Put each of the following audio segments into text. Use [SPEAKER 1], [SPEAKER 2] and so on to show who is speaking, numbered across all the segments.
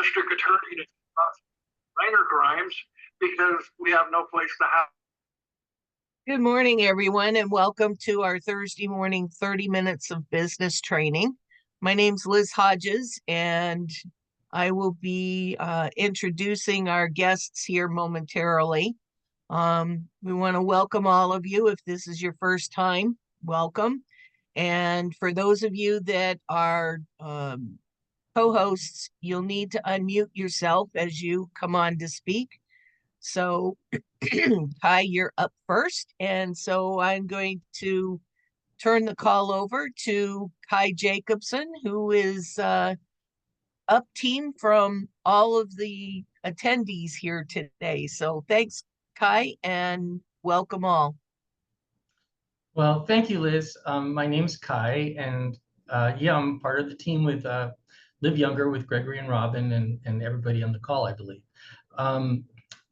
[SPEAKER 1] district attorney to minor crimes because we have no place to have.
[SPEAKER 2] Good morning, everyone, and welcome to our Thursday morning 30 minutes of business training. My name's Liz Hodges, and I will be introducing our guests here momentarily. We want to welcome all of you. If this is your first time, welcome. And for those of you that are co-hosts, you'll need to unmute yourself as you come on to speak. So Kai, you're up first. And so I'm going to turn the call over to Kai Jacobson, who is up team from all of the attendees here today. So thanks, Kai, and welcome all.
[SPEAKER 3] Well, thank you, Liz. My name's Kai, and I'm part of the team with Liv Younger, with Gregory and Robin, and everybody on the call, I believe.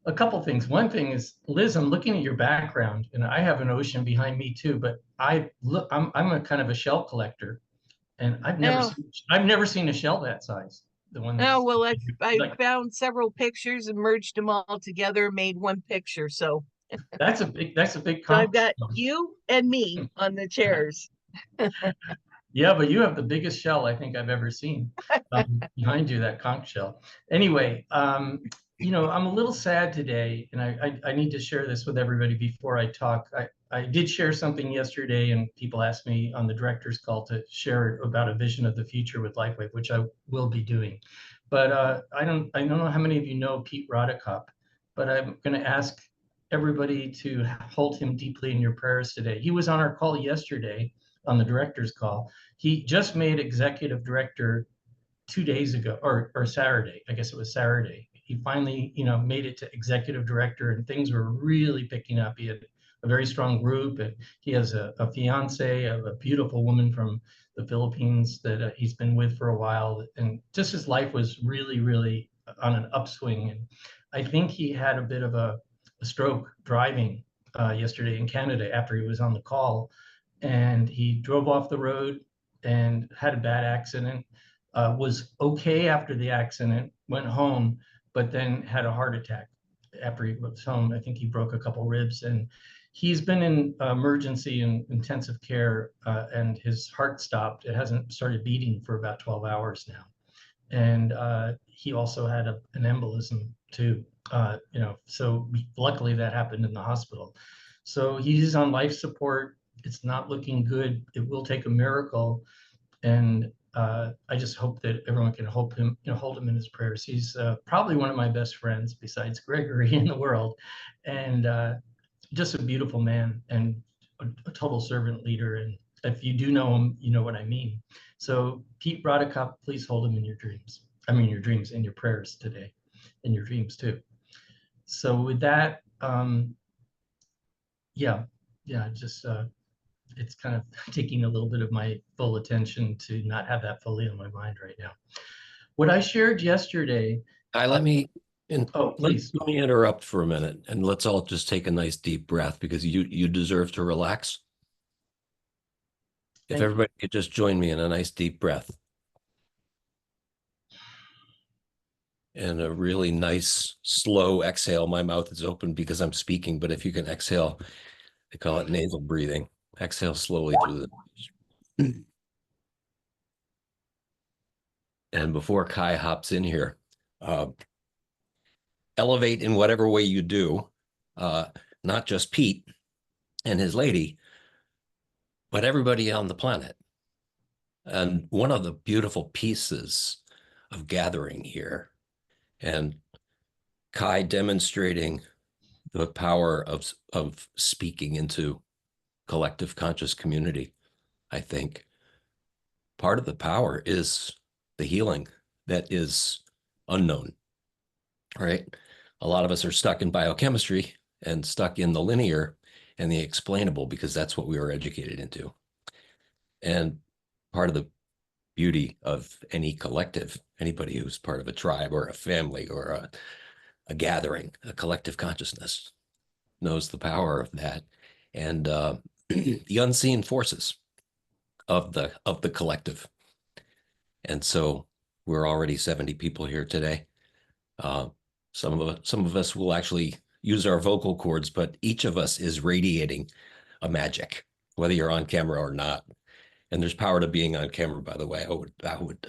[SPEAKER 3] A couple things. One thing is, Liz, I'm looking at your background, and I have an ocean behind me too. But I'm a kind of a shell collector, and I've never seen a shell that size. The one.
[SPEAKER 2] I found several pictures and merged them all together, made one picture. So
[SPEAKER 3] that's a big
[SPEAKER 2] so I've got you and me on the chairs.
[SPEAKER 3] Yeah, but you have the biggest shell I think I've ever seen behind you, that conch shell. Anyway, I'm a little sad today, and I need to share this with everybody before I talk. I did share something yesterday, and people asked me on the director's call to share about a vision of the future with LifeWave, which I will be doing. But I don't know how many of you know Pete Rodicop, but I'm going to ask everybody to hold him deeply in your prayers today. He was on our call yesterday, on the director's call. He just made executive director 2 days ago, or Saturday. I guess it was Saturday. He finally, made it to executive director, and things were really picking up. He had a very strong group, and he has a fiance, a beautiful woman from the Philippines that he's been with for a while. And just his life was really, really on an upswing. And I think he had a bit of a stroke driving yesterday in Canada after he was on the call. And he drove off the road and had a bad accident, was okay after the accident, went home, but then had a heart attack after he was home. I think he broke a couple ribs, and he's been in emergency and intensive care, and his heart stopped. It hasn't started beating for about 12 hours now. And he also had an embolism too, so luckily that happened in the hospital. So he's on life support. It's not looking good. It will take a miracle. And I just hope that everyone can hold him in his prayers. He's probably one of my best friends besides Gregory in the world. And just a beautiful man and a total servant leader. And if you do know him, you know what I mean. So Pete Rodicop, please hold him in your dreams. Your dreams and your prayers today, in your dreams too. So with that, it's kind of taking a little bit of my full attention to not have that fully on my mind right now. What I shared yesterday.
[SPEAKER 4] Let me
[SPEAKER 3] please.
[SPEAKER 4] Let me interrupt for a minute, and let's all just take a nice deep breath, because you deserve to relax. If everybody could just join me in a nice deep breath. And a really nice slow exhale. My mouth is open because I'm speaking, but if you can exhale, they call it nasal breathing. Exhale slowly through the. And before Kai hops in here, elevate in whatever way you do, not just Pete and his lady, but everybody on the planet. And one of the beautiful pieces of gathering here, and Kai demonstrating the power of speaking into collective conscious community, I think part of the power is the healing that is unknown, right? A lot of us are stuck in biochemistry and stuck in the linear and the explainable, because that's what we were educated into. And part of the beauty of any collective, anybody who's part of a tribe or a family or a gathering, a collective consciousness, knows the power of that. And the unseen forces of the collective. And so We're already 70 people here today. Some of us will actually use our vocal cords, but each of us is radiating a magic, whether you're on camera or not. And there's power to being on camera, by the way. I would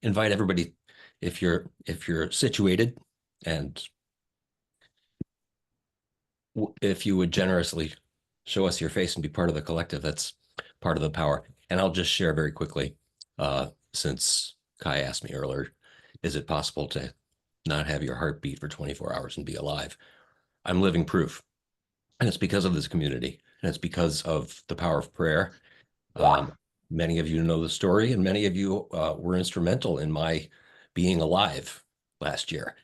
[SPEAKER 4] invite everybody, if you're situated, and if you would generously show us your face and be part of the collective, that's part of the power. And I'll just share very quickly, since Kai asked me earlier, is it possible to not have your heart beat for 24 hours and be alive? I'm living proof. And it's because of this community. And it's because of the power of prayer. Many of you know the story, and many of you were instrumental in my being alive last year.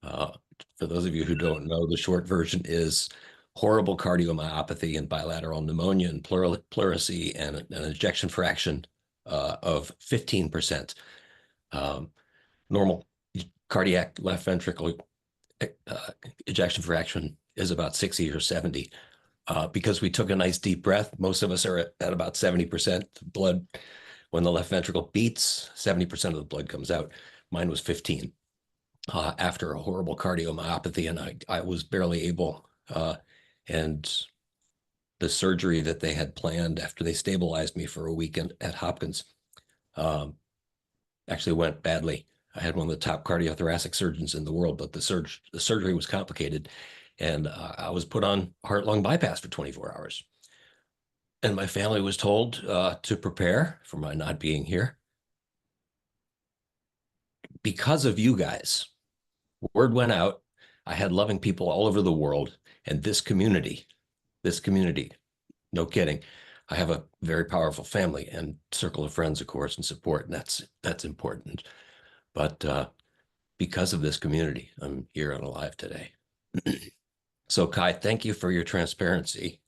[SPEAKER 4] For those of you who don't know, the short version is horrible cardiomyopathy and bilateral pneumonia and pleurisy and an ejection fraction of 15%. Normal cardiac left ventricle ejection fraction is about 60 or 70. Because we took a nice deep breath, most of us are at about 70% blood. When the left ventricle beats, 70% of the blood comes out. Mine was 15 after a horrible cardiomyopathy, and I was barely able. And the surgery that they had planned after they stabilized me for a week at Hopkins actually went badly. I had one of the top cardiothoracic surgeons in the world, but the surgery was complicated. And I was put on heart-lung bypass for 24 hours. And my family was told to prepare for my not being here. Because of you guys, word went out. I had loving people all over the world. And this community, no kidding, I have a very powerful family and circle of friends, of course, and support. And that's important. But because of this community, I'm here and alive today. So Kai, thank you for your transparency.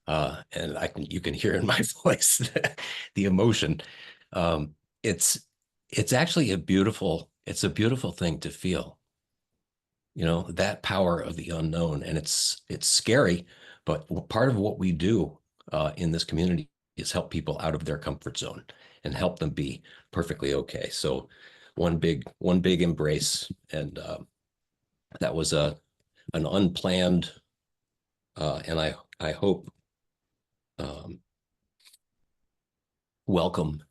[SPEAKER 4] And you can hear in my voice the emotion. It's actually a beautiful thing to feel, that power of the unknown. And it's scary, but part of what we do in this community is help people out of their comfort zone and help them be perfectly okay. So one big embrace. And that was an unplanned, and I hope welcome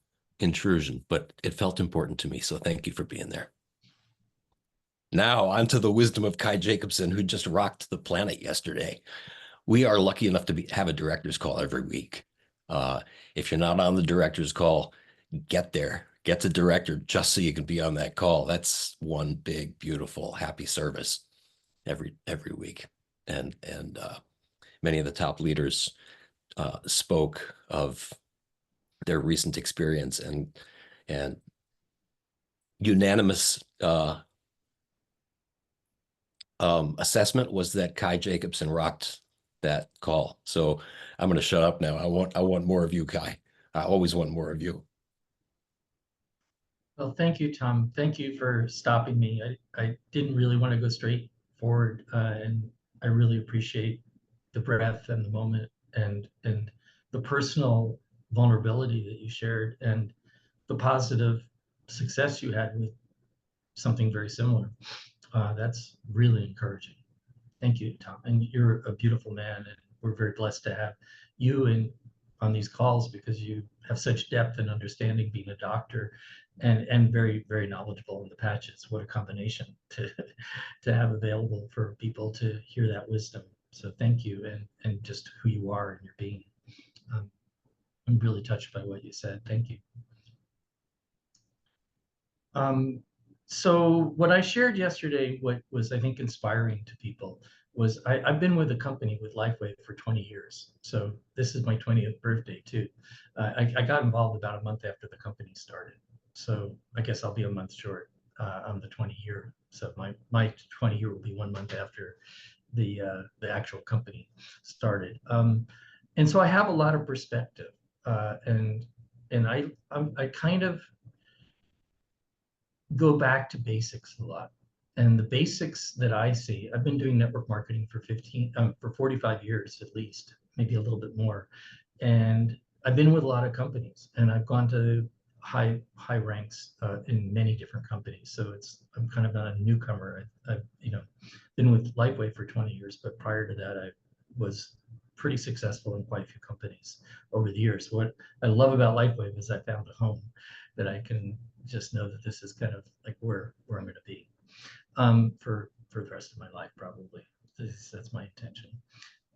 [SPEAKER 4] intrusion, but it felt important to me. So thank you for being there. Now on to the wisdom of Kai Jacobson, who just rocked the planet yesterday. We are lucky enough to have a director's call every week. If you're not on the director's call, get there. Get the director just so you can be on that call. That's one big, beautiful, happy service every week. And many of the top leaders spoke of their recent experience, and unanimous assessment was that Kai Jacobson rocked that call. So I'm going to shut up now. I want more of you, Kai. I always want more of you.
[SPEAKER 3] Well, thank you, Tom. Thank you for stopping me. I didn't really want to go straight forward, and I really appreciate the breath and the moment and the personal vulnerability that you shared and the positive success you had with something very similar. That's really encouraging. Thank you, Tom. And you're a beautiful man, and we're very blessed to have you on these calls because you have such depth and understanding being a doctor and very, very knowledgeable in the patches. What a combination to have available for people to hear that wisdom. So thank you, and just who you are and your being. I'm really touched by what you said. Thank you. So what I shared yesterday, what was, I think, inspiring to people was I've been with a company with Lifeway for 20 years. So this is my 20th birthday too. I got involved about a month after the company started. So I guess I'll be a month short on the 20 year. So my 20 year will be 1 month after the actual company started. And so I have a lot of perspective, and I kind of go back to basics a lot. And the basics that I see, I've been doing network marketing for 45 years at least, maybe a little bit more. And I've been with a lot of companies, and I've gone to high ranks in many different companies. So I'm kind of not a newcomer. I've been with Lifeway for 20 years, but prior to that, I was pretty successful in quite a few companies over the years. What I love about Lifeway is I found a home that I can just know that this is kind of like where I'm going to be for the rest of my life, probably. That's my intention.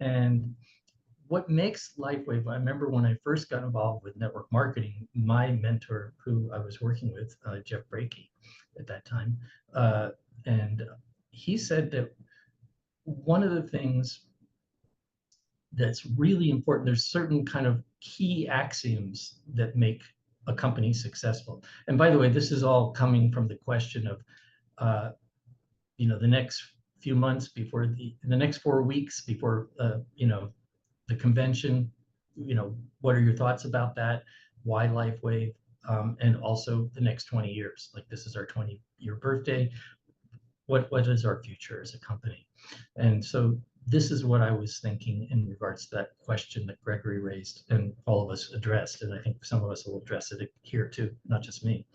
[SPEAKER 3] And what makes Lifeway, I remember when I first got involved with network marketing, my mentor who I was working with, Jeff Brakey at that time, and he said that one of the things that's really important, there's certain kind of key axioms that make a company successful. And by the way, this is all coming from the question of, the next few months before the next 4 weeks before, the convention, what are your thoughts about that? Why Lifeway? And also the next 20 years, like this is our 20-year birthday. What is our future as a company? And so this is what I was thinking in regards to that question that Gregory raised and all of us addressed. And I think some of us will address it here too, not just me,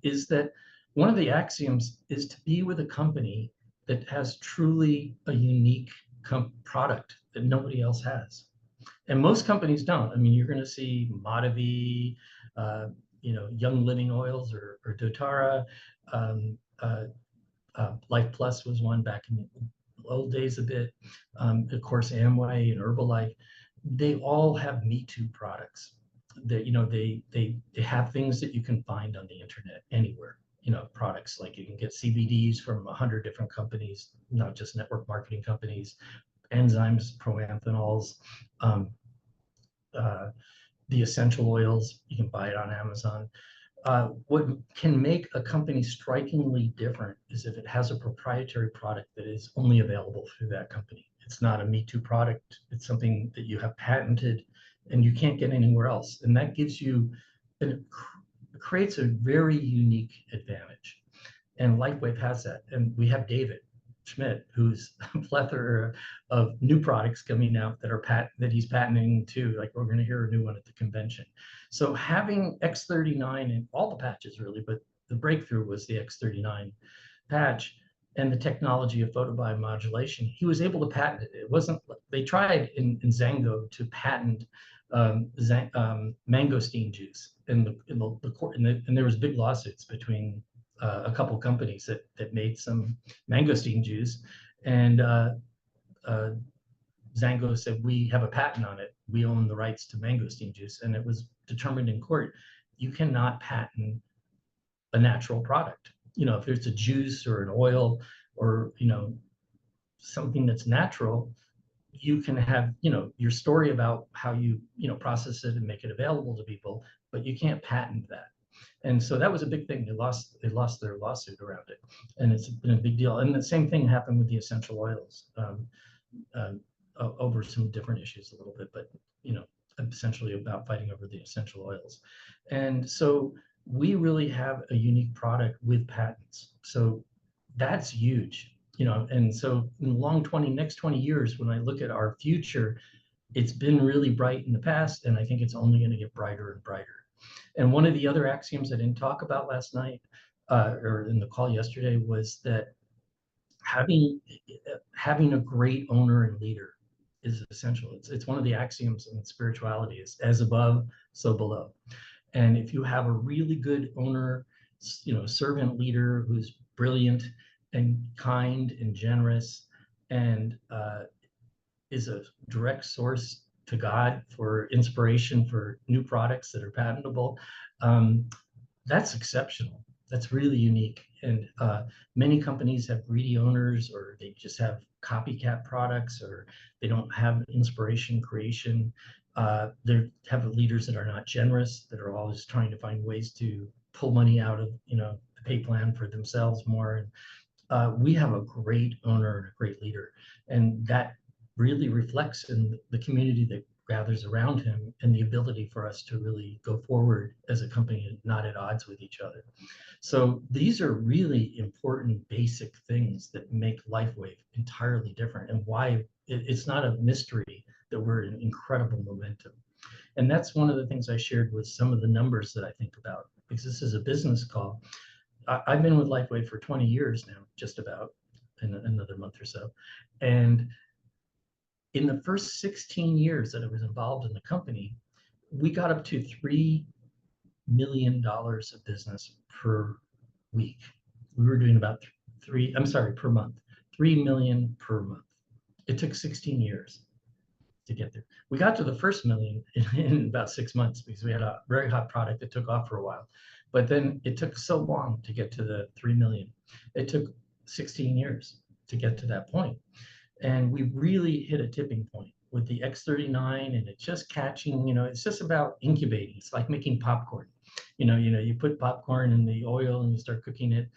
[SPEAKER 3] is that one of the axioms is to be with a company that has truly a unique product that nobody else has. And most companies don't. I mean, you're going to see Matavi, Young Living Oils or doTERRA. Life Plus was one back in the old days a bit. Of course, Amway and Herbalife, they all have Me Too products. That they have things that you can find on the internet anywhere. Products like you can get CBDs from 100 different companies, not just network marketing companies, enzymes, proanthanols, the essential oils, you can buy it on Amazon. What can make a company strikingly different is if it has a proprietary product that is only available through that company. It's not a Me Too product. It's something that you have patented and you can't get anywhere else. And that gives you, it creates a very unique advantage. And Lightwave has that. And we have David Schmidt, who's a plethora of new products coming out that he's patenting too. Like we're going to hear a new one at the convention. So having X39 in all the patches really, but the breakthrough was the X39 patch and the technology of photobiomodulation. He was able to patent it. It wasn't, they tried in Zango to patent mangosteen juice in the court, and there was big lawsuits between a couple companies that made some mangosteen juice, and Zango said, we have a patent on it. We own the rights to mangosteen juice. And it was determined in court, you cannot patent a natural product. If there's a juice or an oil or, something that's natural, you can have, your story about how you, process it and make it available to people, but you can't patent that. And so that was a big thing. They lost their lawsuit around it, and it's been a big deal. And the same thing happened with the essential oils over some different issues a little bit, but essentially about fighting over the essential oils. And so we really have a unique product with patents. So that's huge, And so in the next 20 years, when I look at our future, it's been really bright in the past, and I think it's only going to get brighter and brighter. And one of the other axioms I didn't talk about last night or in the call yesterday was that having a great owner and leader is essential. It's one of the axioms in spirituality is as above, so below. And if you have a really good owner, servant leader who's brilliant and kind and generous and is a direct source to God for inspiration for new products that are patentable, that's exceptional. That's really unique. And many companies have greedy owners, or they just have copycat products, or they don't have inspiration creation. They have leaders that are not generous, that are always trying to find ways to pull money out of the pay plan for themselves more. And we have a great owner and a great leader, and that really reflects in the community that gathers around him and the ability for us to really go forward as a company, not at odds with each other. So these are really important basic things that make Lifewave entirely different, and why it's not a mystery that we're in incredible momentum. And that's one of the things I shared with some of the numbers that I think about, because this is a business call. I've been with Lifeway for 20 years now, just about, in another month or so. And in the first 16 years that I was involved in the company, we got up to $3 million of business per week. We were doing about per month, 3 million per month. It took 16 years to get there. We got to the first million in about 6 months because we had a very hot product that took off for a while. But then it took so long to get to the 3 million. It took 16 years to get to that point. And we really hit a tipping point with the X39, and it's just catching, it's just about incubating. It's like making popcorn. You put popcorn in the oil and you start cooking it,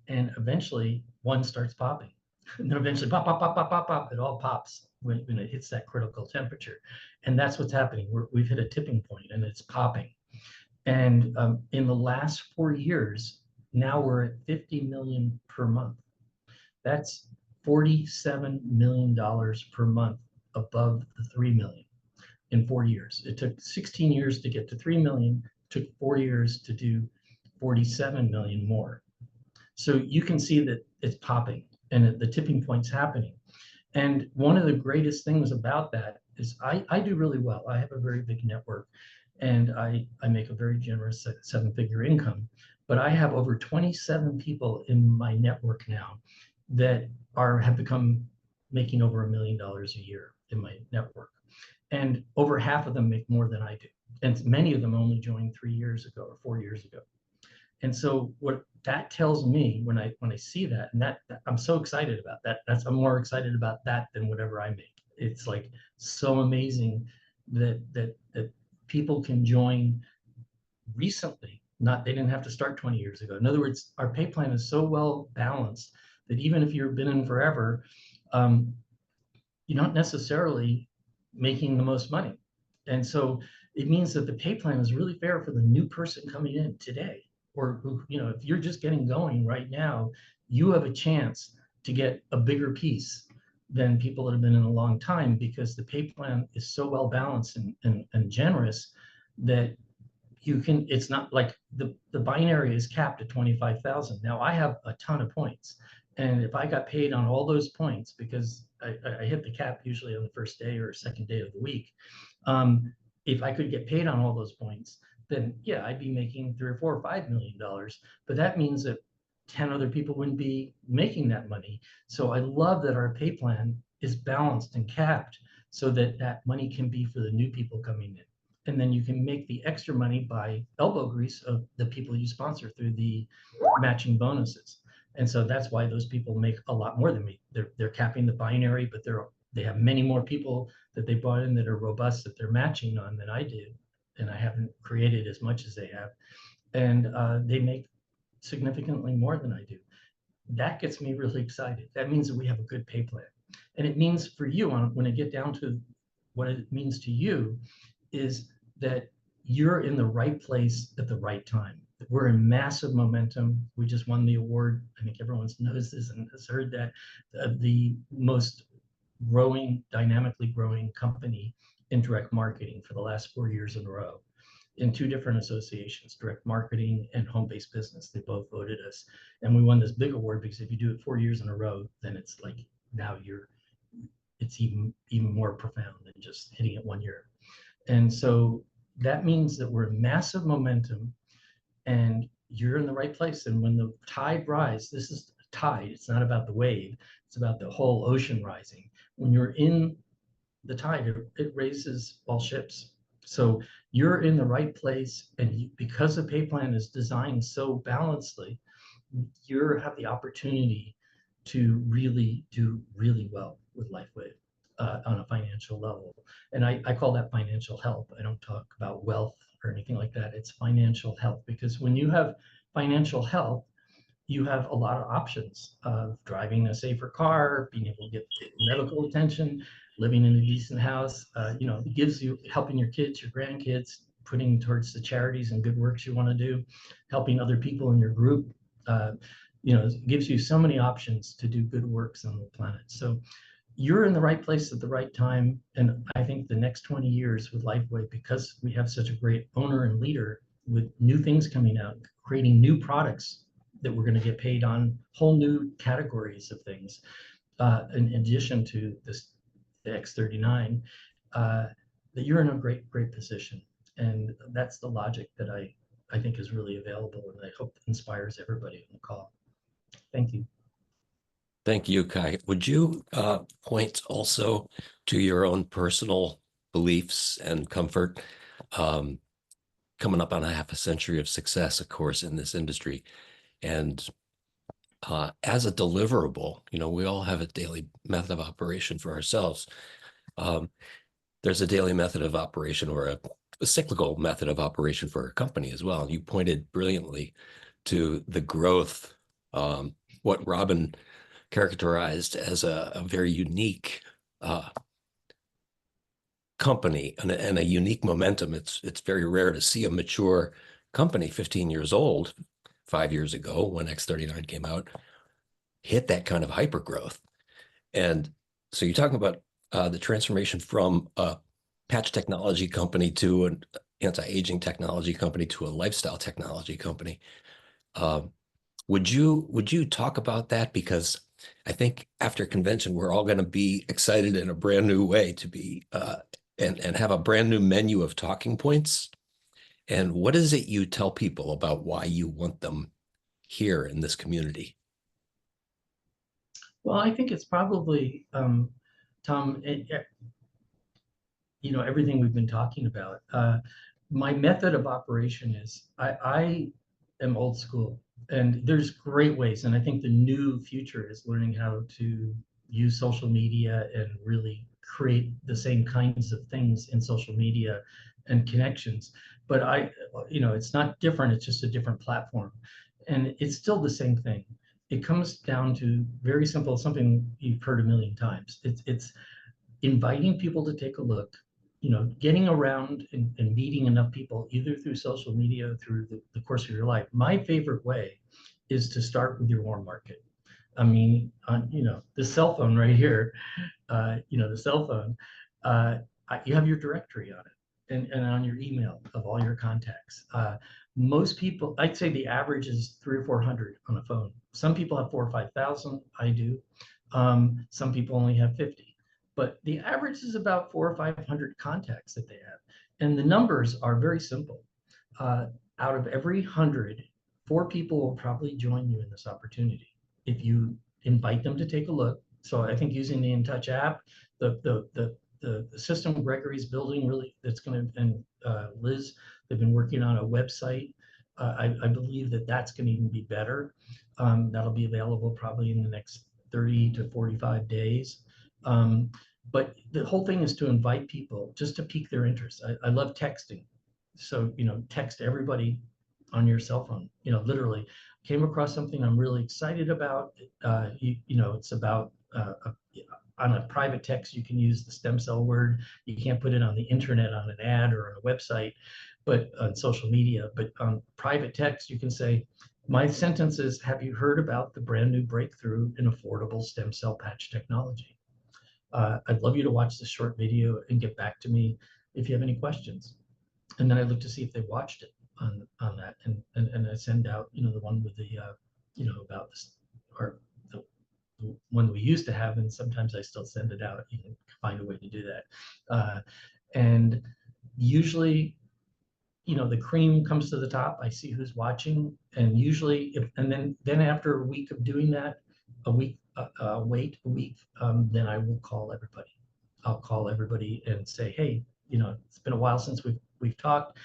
[SPEAKER 3] and eventually one starts popping. And then eventually pop, pop, pop, pop, pop, pop, it all pops when it hits that critical temperature. And that's what's happening. We've hit a tipping point and it's popping. And in the last 4 years, now we're at 50 million per month. That's $47 million per month above the 3 million in 4 years. It took 16 years to get to 3 million, took 4 years to do 47 million more. So you can see that it's popping and the tipping point's happening. And one of the greatest things about that is I do really well. I have a very big network and I make a very generous 7-figure income, but I have over 27 people in my network now that have become making over $1 million a year in my network. And over half of them make more than I do. And many of them only joined 3 years ago or 4 years ago. And so what that tells me when I see that, and that I'm so excited about that, I'm more excited about that than whatever I make. It's like so amazing that people can join recently. They didn't have to start 20 years ago. In other words, our pay plan is so well balanced that even if you've been in forever, you're not necessarily making the most money. And so it means that the pay plan is really fair for the new person coming in today. Or, if you're just getting going right now, you have a chance to get a bigger piece than people that have been in a long time, because the pay plan is so well balanced and generous that it's not like the binary is capped at 25,000. Now I have a ton of points. And if I got paid on all those points, because I hit the cap usually on the first day or second day of the week, if I could get paid on all those points, then yeah, I'd be making $3 or $4 or $5 million. But that means that 10 other people wouldn't be making that money. So I love that our pay plan is balanced and capped so that that money can be for the new people coming in. And then you can make the extra money by elbow grease of the people you sponsor through the matching bonuses. And so that's why those people make a lot more than me. They're capping the binary, but they have many more people that they brought in that are robust that they're matching on than I did. And I haven't created as much as they have. And they make significantly more than I do. That gets me really excited. That means that we have a good pay plan. And it means for you, when I get down to what it means to you, is that you're in the right place at the right time. We're in massive momentum. We just won the award. I think everyone knows this and has heard that, the most dynamically growing company in direct marketing for the last 4 years in a row in 2 different associations, direct marketing and home-based business. They both voted us. And we won this big award because if you do it 4 years in a row, then it's like now it's even more profound than just hitting it 1 year. And so that means that we're in massive momentum and you're in the right place. And when the tide rises, this is a tide, it's not about the wave, it's about the whole ocean rising. When you're in the tide, it raises all ships. So you're in the right place, and because the pay plan is designed so balancedly, you have the opportunity to really do really well with Lifeway on a financial level. And I call that financial health. I don't talk about wealth or anything like that. It's financial health, because when you have financial health, you have a lot of options of driving a safer car, being able to get medical attention, living in a decent house. It gives you, helping your kids, your grandkids, putting towards the charities and good works you want to do, helping other people in your group. It gives you so many options to do good works on the planet. So you're in the right place at the right time. And I think the next 20 years with Lifeway, because we have such a great owner and leader with new things coming out, creating new products that we're going to get paid on, whole new categories of things, in addition to this, the X39, that you're in a great position. And that's the logic that I think is really available, and I hope inspires everybody on the call. Thank you.
[SPEAKER 4] Thank you, Kai. Would you point also to your own personal beliefs and comfort? Coming up on a half a century of success, of course, in this industry. And as a deliverable, we all have a daily method of operation for ourselves. There's a daily method of operation, or a cyclical method of operation for a company as well. You pointed brilliantly to the growth, what Robin characterized as a very unique company and a unique momentum. It's very rare to see a mature company 15 years old, 5 years ago when X39 came out, hit that kind of hyper growth. And so you're talking about the transformation from a patch technology company to an anti-aging technology company to a lifestyle technology company. Would you talk about that? Because I think after convention, we're all going to be excited in a brand new way to be and have a brand new menu of talking points. And what is it you tell people about why you want them here in this community?
[SPEAKER 3] Well, I think it's probably, Tom, everything we've been talking about. My method of operation is I am old school, and there's great ways. And I think the new future is learning how to use social media and really create the same kinds of things in social media and connections. But it's not different. It's just a different platform. And it's still the same thing. It comes down to very simple, something you've heard a million times. It's inviting people to take a look, getting around and meeting enough people, either through social media or through the course of your life. My favorite way is to start with your warm market. I mean, the cell phone right here, the cell phone, you have your directory on it and on your email of all your contacts. Most people, I'd say the average is 300 or 400 on a phone. Some people have 4,000 or 5,000. I do. Some people only have 50. But the average is about 400 or 500 contacts that they have. And the numbers are very simple. Out of every 100, 4 people will probably join you in this opportunity if you invite them to take a look. So I think using the InTouch app, the system Gregory's building, really, that's going to, and Liz, they've been working on a website. I believe that's going to even be better. That'll be available probably in the next 30 to 45 days. But the whole thing is to invite people just to pique their interest. I love texting. So, text everybody on your cell phone, literally came across something I'm really excited about. It's about, on a private text, you can use the stem cell word. You can't put it on the internet, on an ad or on a website, but on social media. But on private text, you can say, my sentence is, have you heard about the brand new breakthrough in affordable stem cell patch technology? I'd love you to watch this short video and get back to me if you have any questions. And then I look to see if they watched it on that, and I send out, the one with the, about this, or the one we used to have, and sometimes I still send it out. You can find a way to do that. And usually, the cream comes to the top. I see who's watching, and usually, then after a week of doing that, wait a week, then I will call everybody. I'll call everybody and say, hey, it's been a while since we've talked.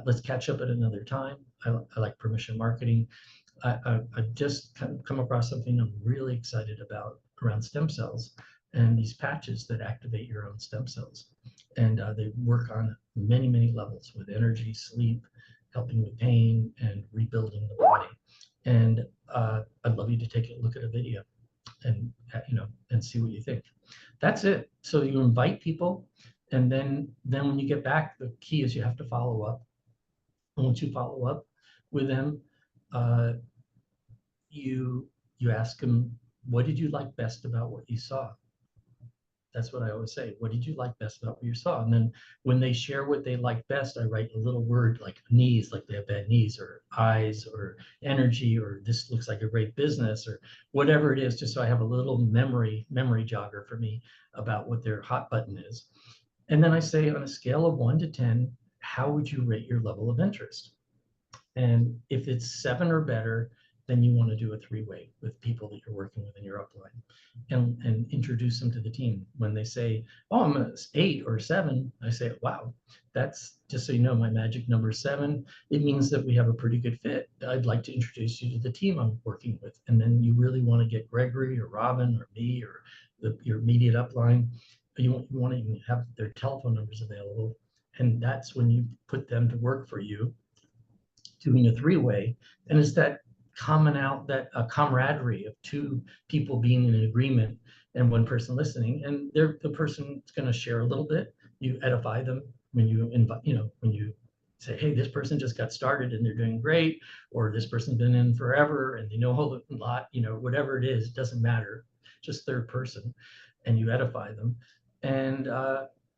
[SPEAKER 3] Let's catch up at another time. I like permission marketing. I've just come across something I'm really excited about around stem cells and these patches that activate your own stem cells. And they work on many, many levels with energy, sleep, helping with pain, and rebuilding the body. And I'd love you to take a look at a video and see what you think. That's it. So you invite people, and then when you get back, the key is you have to follow up. And once you follow up with them, you ask them, what did you like best about what you saw? That's what I always say. What did you like best about what you saw? And then when they share what they like best, I write a little word like knees, like they have bad knees, or eyes, or energy, or this looks like a great business, or whatever it is, just so I have a little memory jogger for me about what their hot button is. And then I say, on a scale of 1 to 10, how would you rate your level of interest? And if it's 7 or better, then you want to do a 3-way with people that you're working with in your upline, and introduce them to the team. When they say, oh, I'm an 8 or 7, I say, wow, that's, just so you know, my magic number is 7. It means that we have a pretty good fit. I'd like to introduce you to the team I'm working with. And then you really want to get Gregory or Robin or me or your immediate upline. You want to even have their telephone numbers available. And that's when you put them to work for you, doing a 3-way. And it's that camaraderie of 2 people being in an agreement and 1 person listening. And the person's going to share a little bit. You edify them when you invite, when you say, hey, this person just got started and they're doing great, or this person's been in forever and they know a whole lot, whatever it is, doesn't matter, just third person, and you edify them. And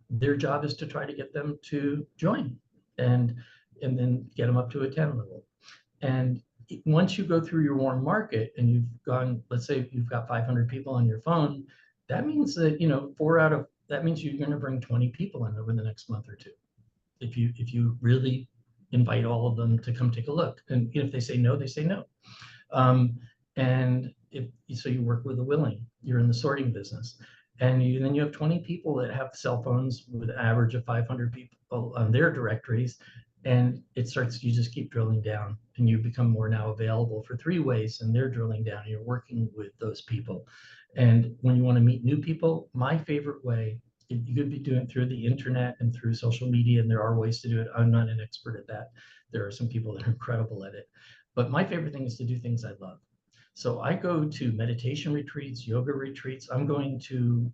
[SPEAKER 3] their job is to try to get them to join, and then get them up to a 10 level. And once you go through your warm market and you've gone, let's say you've got 500 people on your phone, that means that, that means you're going to bring 20 people in over the next month or 2. If you really invite all of them to come take a look. And if they say no, they say no. And so you work with the willing, you're in the sorting business. And then you have 20 people that have cell phones with an average of 500 people on their directories. And you just keep drilling down, and you become more now available for 3-ways, and they're drilling down, and you're working with those people. And when you want to meet new people, my favorite way, you could be doing it through the internet and through social media, and there are ways to do it. I'm not an expert at that. There are some people that are incredible at it. But my favorite thing is to do things I love. So I go to meditation retreats, yoga retreats. I'm going to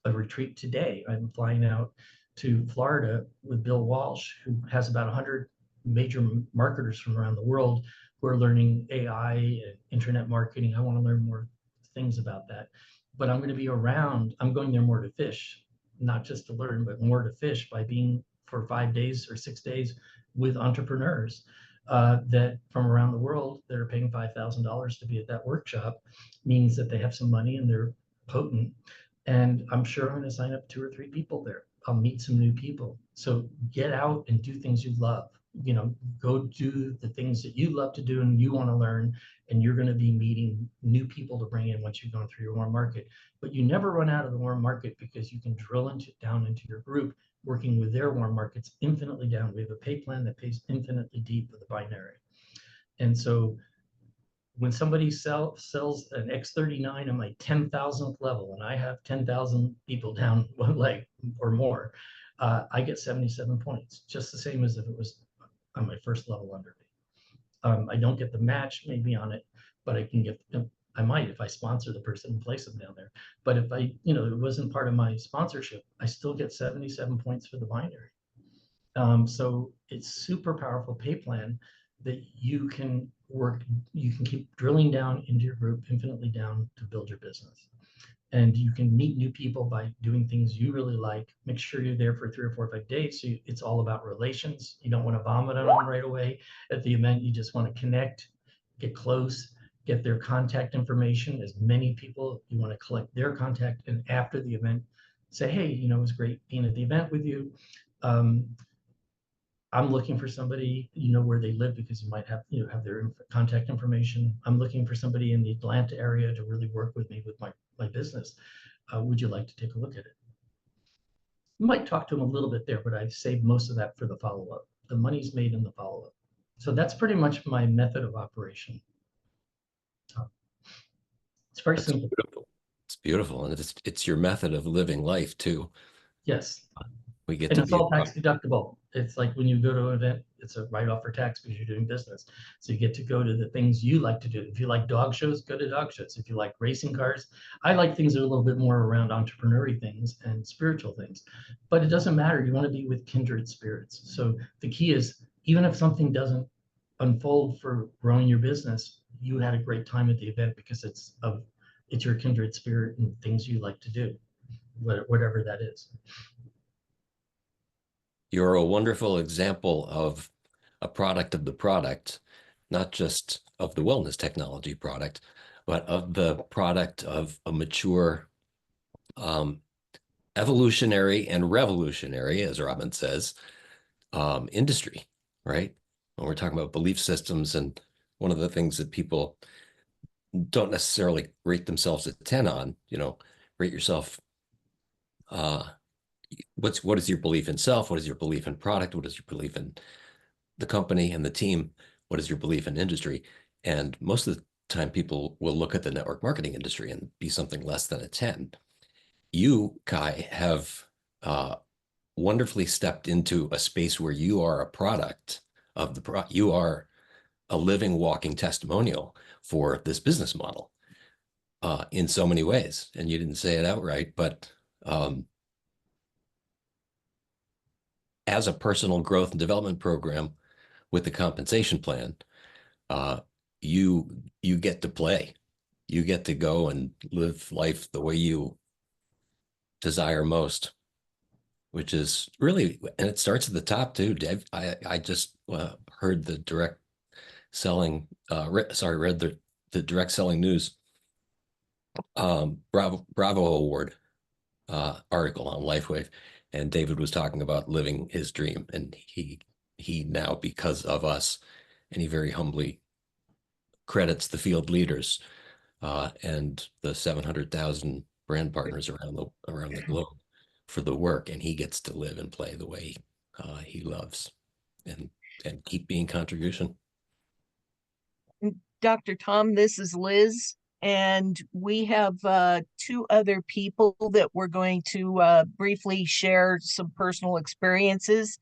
[SPEAKER 3] a retreat today. I'm flying out to Florida with Bill Walsh, who has about 100 major marketers from around the world who are learning AI and internet marketing. I want to learn more things about that. But I'm going to be around. I'm going there more to fish, not just to learn, but more to fish, by being for 5 days or 6 days with entrepreneurs that from around the world that are paying $5,000 to be at that workshop. Means that they have some money and they're potent. And I'm sure I'm going to sign up 2 or 3 people there. I'll meet some new people. So get out and do things you love. Go do the things that you love to do and you want to learn, and you're going to be meeting new people to bring in once you've gone through your warm market. But you never run out of the warm market, because you can drill down into your group, working with their warm markets infinitely down. We have a pay plan that pays infinitely deep with the binary. And so when somebody sells an X39 on my 10,000th level, and I have 10,000 people down one leg or more, I get 77 points, just the same as if it was on my first level under me. I don't get the match maybe on it, but I might if I sponsor the person and place them down there. But if it wasn't part of my sponsorship, I still get 77 points for the binary. So it's super powerful pay plan that you can keep drilling down into your group infinitely down to build your business. And you can meet new people by doing things you really like. Make sure you're there for 3 or 4 or 5 days. So it's all about relations. You don't want to vomit on them right away at the event. You just want to connect, get close, get their contact information. As many people, you want to collect their contact. And after the event, say, hey, it was great being at the event with you. I'm looking for somebody, where they live, because you might have their contact information. I'm looking for somebody in the Atlanta area to really work with me with my business. Would you like to take a look at it? You might talk to them a little bit there, but I've saved most of that for the follow-up. The money's made in the follow-up. So that's pretty much my method of operation. It's very simple.
[SPEAKER 4] Beautiful. It's beautiful. And it's your method of living life too.
[SPEAKER 3] Yes.
[SPEAKER 4] We get
[SPEAKER 3] And
[SPEAKER 4] to
[SPEAKER 3] it's
[SPEAKER 4] be
[SPEAKER 3] all tax deductible. It's like when you go to an event, it's a write-off for tax because you're doing business. So you get to go to the things you like to do. If you like dog shows, go to dog shows. If you like racing cars, I like things that are a little bit more around entrepreneurial things and spiritual things. But it doesn't matter. You want to be with kindred spirits. So the key is, even if something doesn't unfold for growing your business, you had a great time at the event because it's your kindred spirit and things you like to do. whatever that is.
[SPEAKER 4] You're a wonderful example of a product of the product, not just of the wellness technology product, but of the product of a mature, evolutionary and revolutionary, as Robin says, industry, right? When we're talking about belief systems, and one of the things that people don't necessarily rate themselves a 10 on, rate yourself, what is your belief in self? What is your belief in product? What is your belief in the company and the team? What is your belief in industry? And most of the time people will look at the network marketing industry and be something less than a 10. You, Kai, have wonderfully stepped into a space where you are a product of you are a living, walking testimonial for this business model in so many ways. And you didn't say it outright, but as a personal growth and development program with the compensation plan, you get to play. You get to go and live life the way you desire most, which is really, and it starts at the top too, Dave. I just heard the direct selling, read the direct selling news Bravo Award article on LifeWave, and David was talking about living his dream, and he now, because of us, and he very humbly credits the field leaders and the 700,000 brand partners around the globe for the work, and he gets to live and play the way he loves, and keep being contribution.
[SPEAKER 2] Dr. Tom, this is Liz, and we have two other people that we're going to briefly share some personal experiences,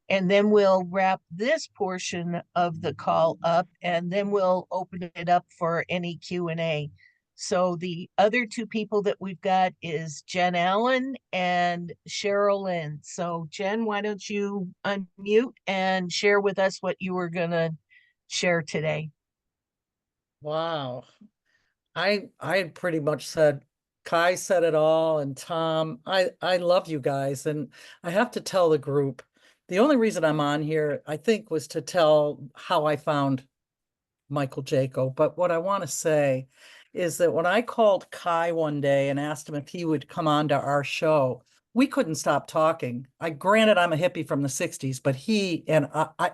[SPEAKER 2] and then we'll wrap this portion of the call up, and then we'll open it up for any Q&A. So the other two people that we've got is Jen Allen and Cheryl Lynn. So Jen, why don't you unmute and share with us what you were gonna share today?
[SPEAKER 5] Wow. I had pretty much said, Kai said it all, and Tom, I love you guys. And I have to tell the group, the only reason I'm on here, I think, was to tell how I found Michael Jaco. But what I want to say is that when I called Kai one day and asked him if he would come on to our show, we couldn't stop talking. Granted, I'm a hippie from the 60s, but he and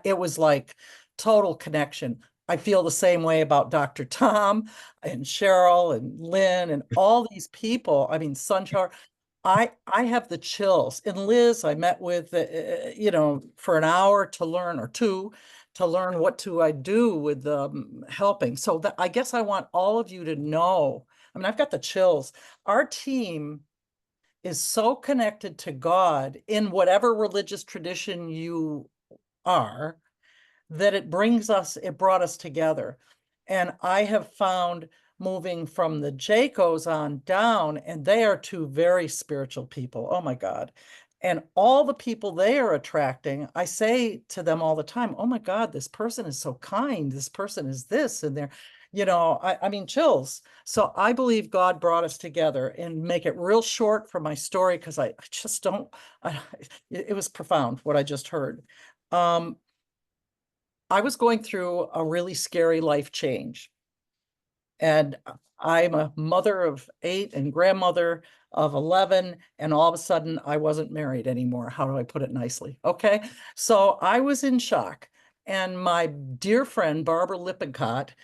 [SPEAKER 5] it was like total connection. I feel the same way about Dr. Tom and Cheryl and Lynn and all these people. I mean, Sunchar. I have the chills. And Liz, I met with, for an hour to learn, or two, to learn what I do with helping. So I guess I want all of you to know, I mean, I've got the chills. Our team is so connected to God in whatever religious tradition you are, that it brought us together. And I have found, moving from the Jacos on down, and they are two very spiritual people. Oh my God. And all the people they are attracting, I say to them all the time, oh my God, this person is so kind. This person is this, and they're, I mean, chills. So I believe God brought us together. And make it real short for my story, because I just don't, it was profound what I just heard. I was going through a really scary life change. And I'm a mother of 8 and grandmother of 11. And all of a sudden I wasn't married anymore. How do I put it nicely? Okay. So I was in shock. And my dear friend, Barbara Lippincott,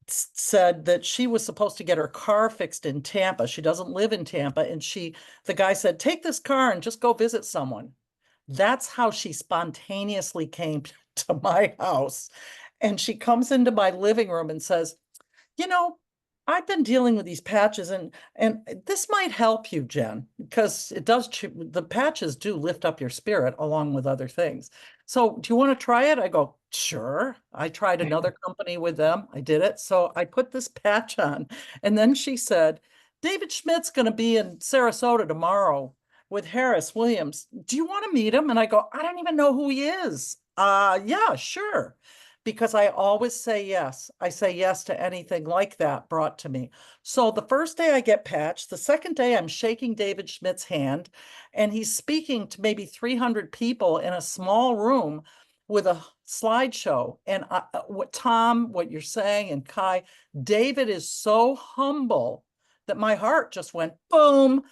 [SPEAKER 5] said that she was supposed to get her car fixed in Tampa. She doesn't live in Tampa. And the guy said, take this car and just go visit someone. That's how she spontaneously came to my house. And she comes into my living room and says, I've been dealing with these patches, and this might help you, Jen, because the patches do lift up your spirit along with other things. So do you want to try it? I go, sure. I tried another company with them. I did it. So I put this patch on, and then she said, David Schmidt's going to be in Sarasota tomorrow with Harris Williams. Do you want to meet him? And I go, I don't even know who he is. Yeah, sure. because I always say yes. I say yes to anything like that brought to me. So the first day I get patched, the second day I'm shaking David Schmidt's hand, and he's speaking to maybe 300 people in a small room with a slideshow. And what Tom, what you're saying, and Kai, David is so humble that my heart just went boom.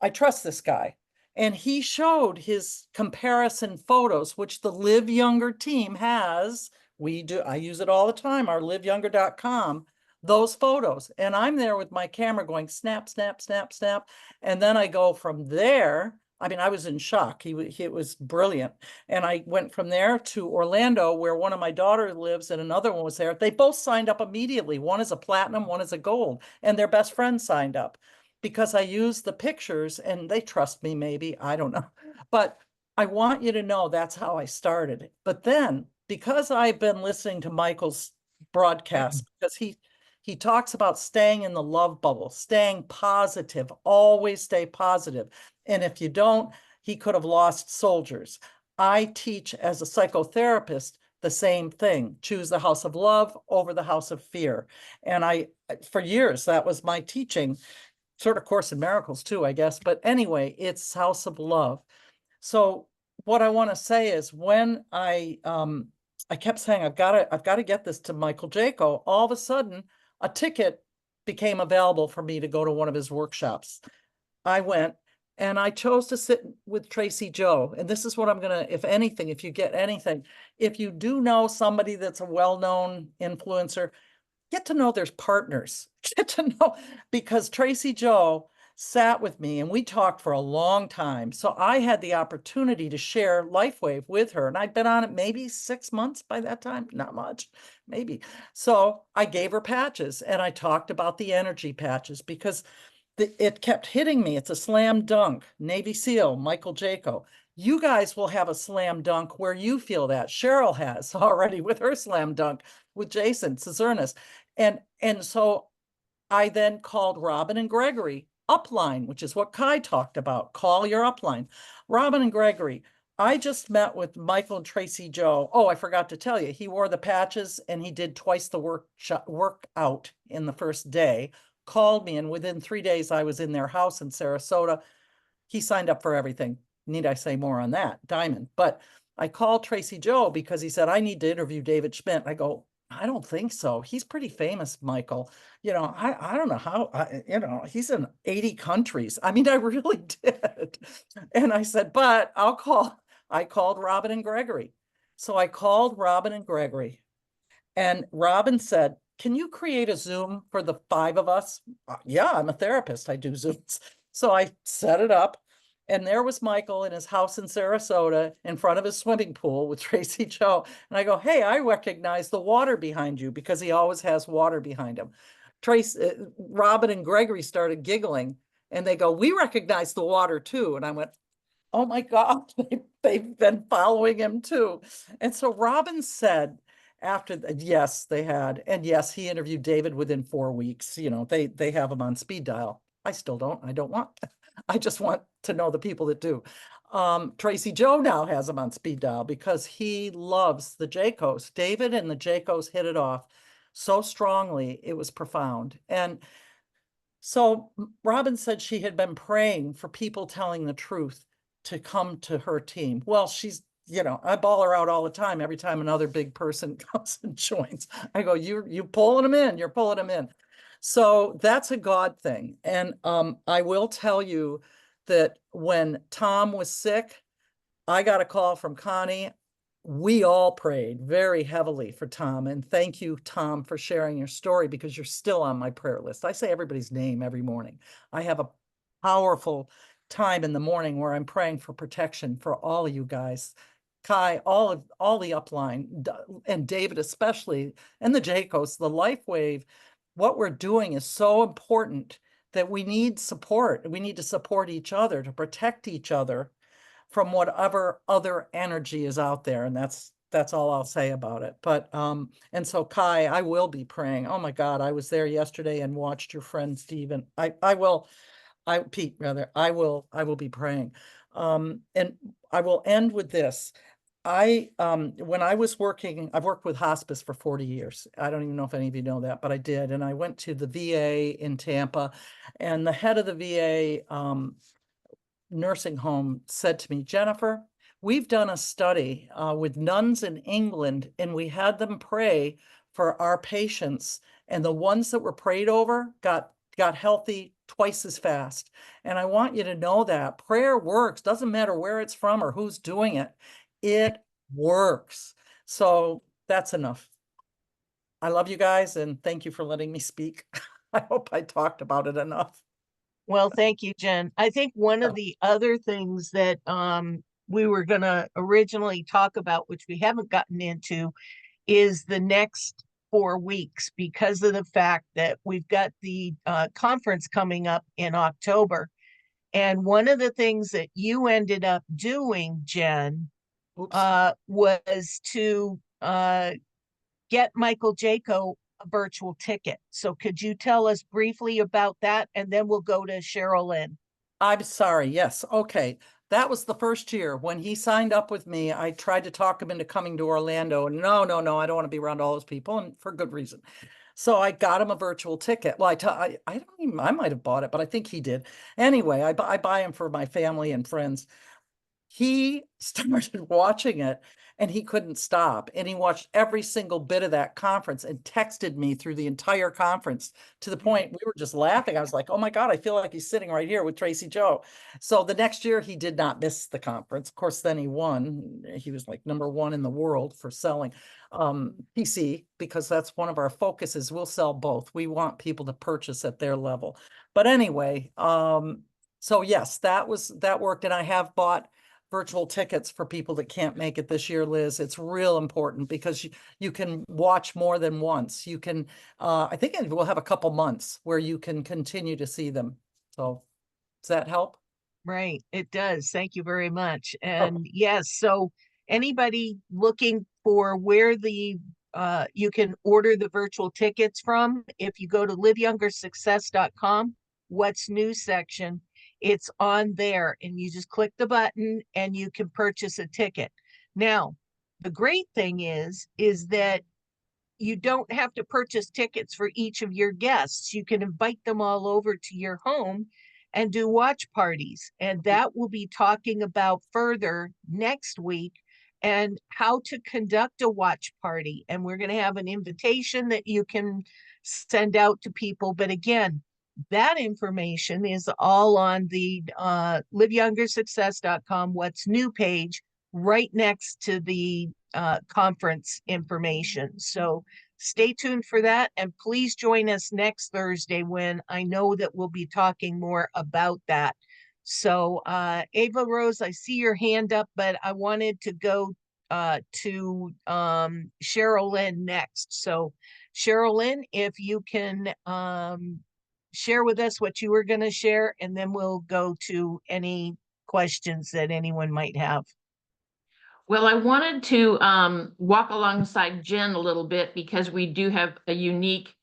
[SPEAKER 5] I trust this guy. And he showed his comparison photos, which the Live Younger team has. We do, I use it all the time, our liveyounger.com, those photos. And I'm there with my camera going snap, snap, snap, snap. And then I go from there. I mean, I was in shock. It was brilliant. And I went from there to Orlando, where one of my daughters lives and another one was there. They both signed up immediately. One is a platinum, one is a gold, and their best friend signed up because I use the pictures and they trust me, maybe, I don't know. But I want you to know that's how I started. But then, because I've been listening to Michael's broadcast, because he talks about staying in the love bubble, staying positive, always stay positive. And if you don't, he could have lost soldiers. I teach as a psychotherapist the same thing. Choose the house of love over the house of fear. And for years, that was my teaching. Sort of Course in Miracles too, I guess. But anyway, it's House of Love. So what I want to say is when I kept saying, I've got to get this to Michael Jaco, all of a sudden a ticket became available for me to go to one of his workshops. I went and I chose to sit with Tracy Joe. And this is what I'm going to, if anything, if you get anything, if you do know somebody that's a well-known influencer, get to know their partners, get to know, because Tracy Joe sat with me and we talked for a long time. So I had the opportunity to share LifeWave with her, and I'd been on it maybe 6 months by that time, not much, maybe. So I gave her patches and I talked about the energy patches because it kept hitting me. It's a slam dunk. Navy SEAL, Michael Jaco. You guys will have a slam dunk where you feel that. Cheryl has already with her slam dunk with Jason Cizernas. And so I then called Robin and Gregory upline, which is what Kai talked about. Call your upline. Robin and Gregory, I just met with Michael and Tracy Joe. Oh, I forgot to tell you, he wore the patches and he did twice the workout in the first day. Called me, and within 3 days, I was in their house in Sarasota. He signed up for everything. Need I say more on that? Diamond. But I called Tracy Joe because he said, I need to interview David Schmidt. I go, I don't think so. He's pretty famous, Michael. I don't know how, he's in 80 countries. I mean, I really did. And I said, but I called Robin and Gregory. So I called Robin and Gregory, and Robin said, can you create a Zoom for the 5 of us? Yeah, I'm a therapist. I do Zooms. So I set it up. And there was Michael in his house in Sarasota in front of his swimming pool with Tracy Joe. And I go, hey, I recognize the water behind you, because he always has water behind him. Robin and Gregory started giggling and they go, we recognize the water too. And I went, oh my God, they've been following him too. And so Robin said, yes, they had. And yes, he interviewed David within 4 weeks. They have him on speed dial. I still don't. I don't want. I just want to know the people that do. Tracy Joe now has him on speed dial because he loves the Jacos. David and the Jacos hit it off so strongly. It was profound. And so Robin said she had been praying for people telling the truth to come to her team. Well, I ball her out all the time. Every time another big person comes and joins, I go, you pulling them in, you're pulling them in. So that's a God thing. And I will tell you that when Tom was sick, I got a call from Connie. We all prayed very heavily for Tom. And thank you, Tom, for sharing your story, because you're still on my prayer list. I say everybody's name every morning. I have a powerful time in the morning where I'm praying for protection for all of you guys. Kai, all the upline, and David especially, and the Jacos, the LifeWave. What we're doing is so important that we need support. We need to support each other, to protect each other from whatever other energy is out there. And that's all I'll say about it. But and so Kai, I will be praying. Oh my God, I was there yesterday and watched your friend Stephen. Pete, rather, I will be praying. And I will end with this. when I was working, I've worked with hospice for 40 years. I don't even know if any of you know that, but I did. And I went to the VA in Tampa, and the head of the VA nursing home said to me, Jennifer, we've done a study with nuns in England, and we had them pray for our patients, and the ones that were prayed over got healthy twice as fast. And I want you to know that prayer works. Doesn't matter where it's from or who's doing it. It works. So that's enough. I love you guys, and thank you for letting me speak. I hope I talked about it enough.
[SPEAKER 2] Well, thank you, Jen. I think one of the other things that we were going to originally talk about, which we haven't gotten into, is the next 4 weeks, because of the fact that we've got the conference coming up in October. And one of the things that you ended up doing, Jen, was to get Michael Jaco a virtual ticket. So could you tell us briefly about that? And then we'll go to Cheryl Lynn.
[SPEAKER 5] I'm sorry. Yes. Okay. That was the first year when he signed up with me. I tried to talk him into coming to Orlando. No, no, no. I don't want to be around all those people, and for good reason. So I got him a virtual ticket. Well, I don't even, I might have bought it, but I think he did. Anyway, I buy him for my family and friends. He started watching it, and he couldn't stop. And he watched every single bit of that conference and texted me through the entire conference, to the point we were just laughing. I was like, oh my God, I feel like he's sitting right here with Tracy Joe. So the next year he did not miss the conference. Of course, then he won. He was like #1 in the world for selling PC, because that's one of our focuses. We'll sell both. We want people to purchase at their level. But anyway, so yes, that worked. And I have bought virtual tickets for people that can't make it this year, Liz. It's real important, because you can watch more than once. You can, I think we'll have a couple months where you can continue to see them. So does that help?
[SPEAKER 2] Right, it does. Thank you very much. And yes, so anybody looking for where the you can order the virtual tickets from, if you go to liveyoungersuccess.com, what's new section, it's on there, and you just click the button and you can purchase a ticket. Now, the great thing is that you don't have to purchase tickets for each of your guests. You can invite them all over to your home and do watch parties. And that we'll be talking about further next week, and how to conduct a watch party. And we're going to have an invitation that you can send out to people. But again, that information is all on the liveyoungersuccess.com what's new page, right next to the conference information. So stay tuned for that, and please join us next Thursday, when I know that we'll be talking more about that. So Ava Rose, I see your hand up, but I wanted to go to Cheryl Lynn next. So Cheryl Lynn, if you can share with us what you were going to share, and then we'll go to any questions that anyone might have.
[SPEAKER 6] Well, I wanted to walk alongside Jen a little bit, because we do have a unique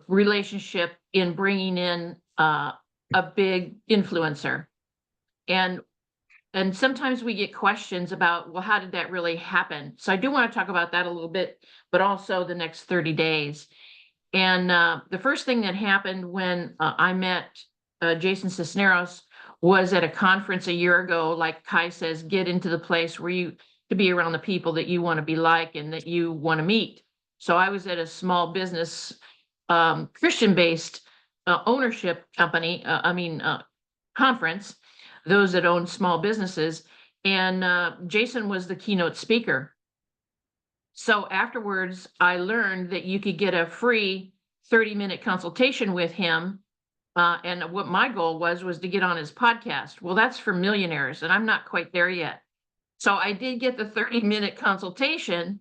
[SPEAKER 6] relationship in bringing in a big influencer. And sometimes we get questions about, well, how did that really happen? So I do want to talk about that a little bit, but also the next 30 days. And the first thing that happened when I met Jason Cisneros was at a conference a year ago. Like Kai says, get into the place where you to be around the people that you want to be like and that you want to meet. So I was at a small business, Christian-based ownership company, conference, those that own small businesses. And Jason was the keynote speaker. So afterwards, I learned that you could get a free 30-minute consultation with him. And what my goal was to get on his podcast. Well, that's for millionaires, and I'm not quite there yet. So I did get the 30-minute consultation,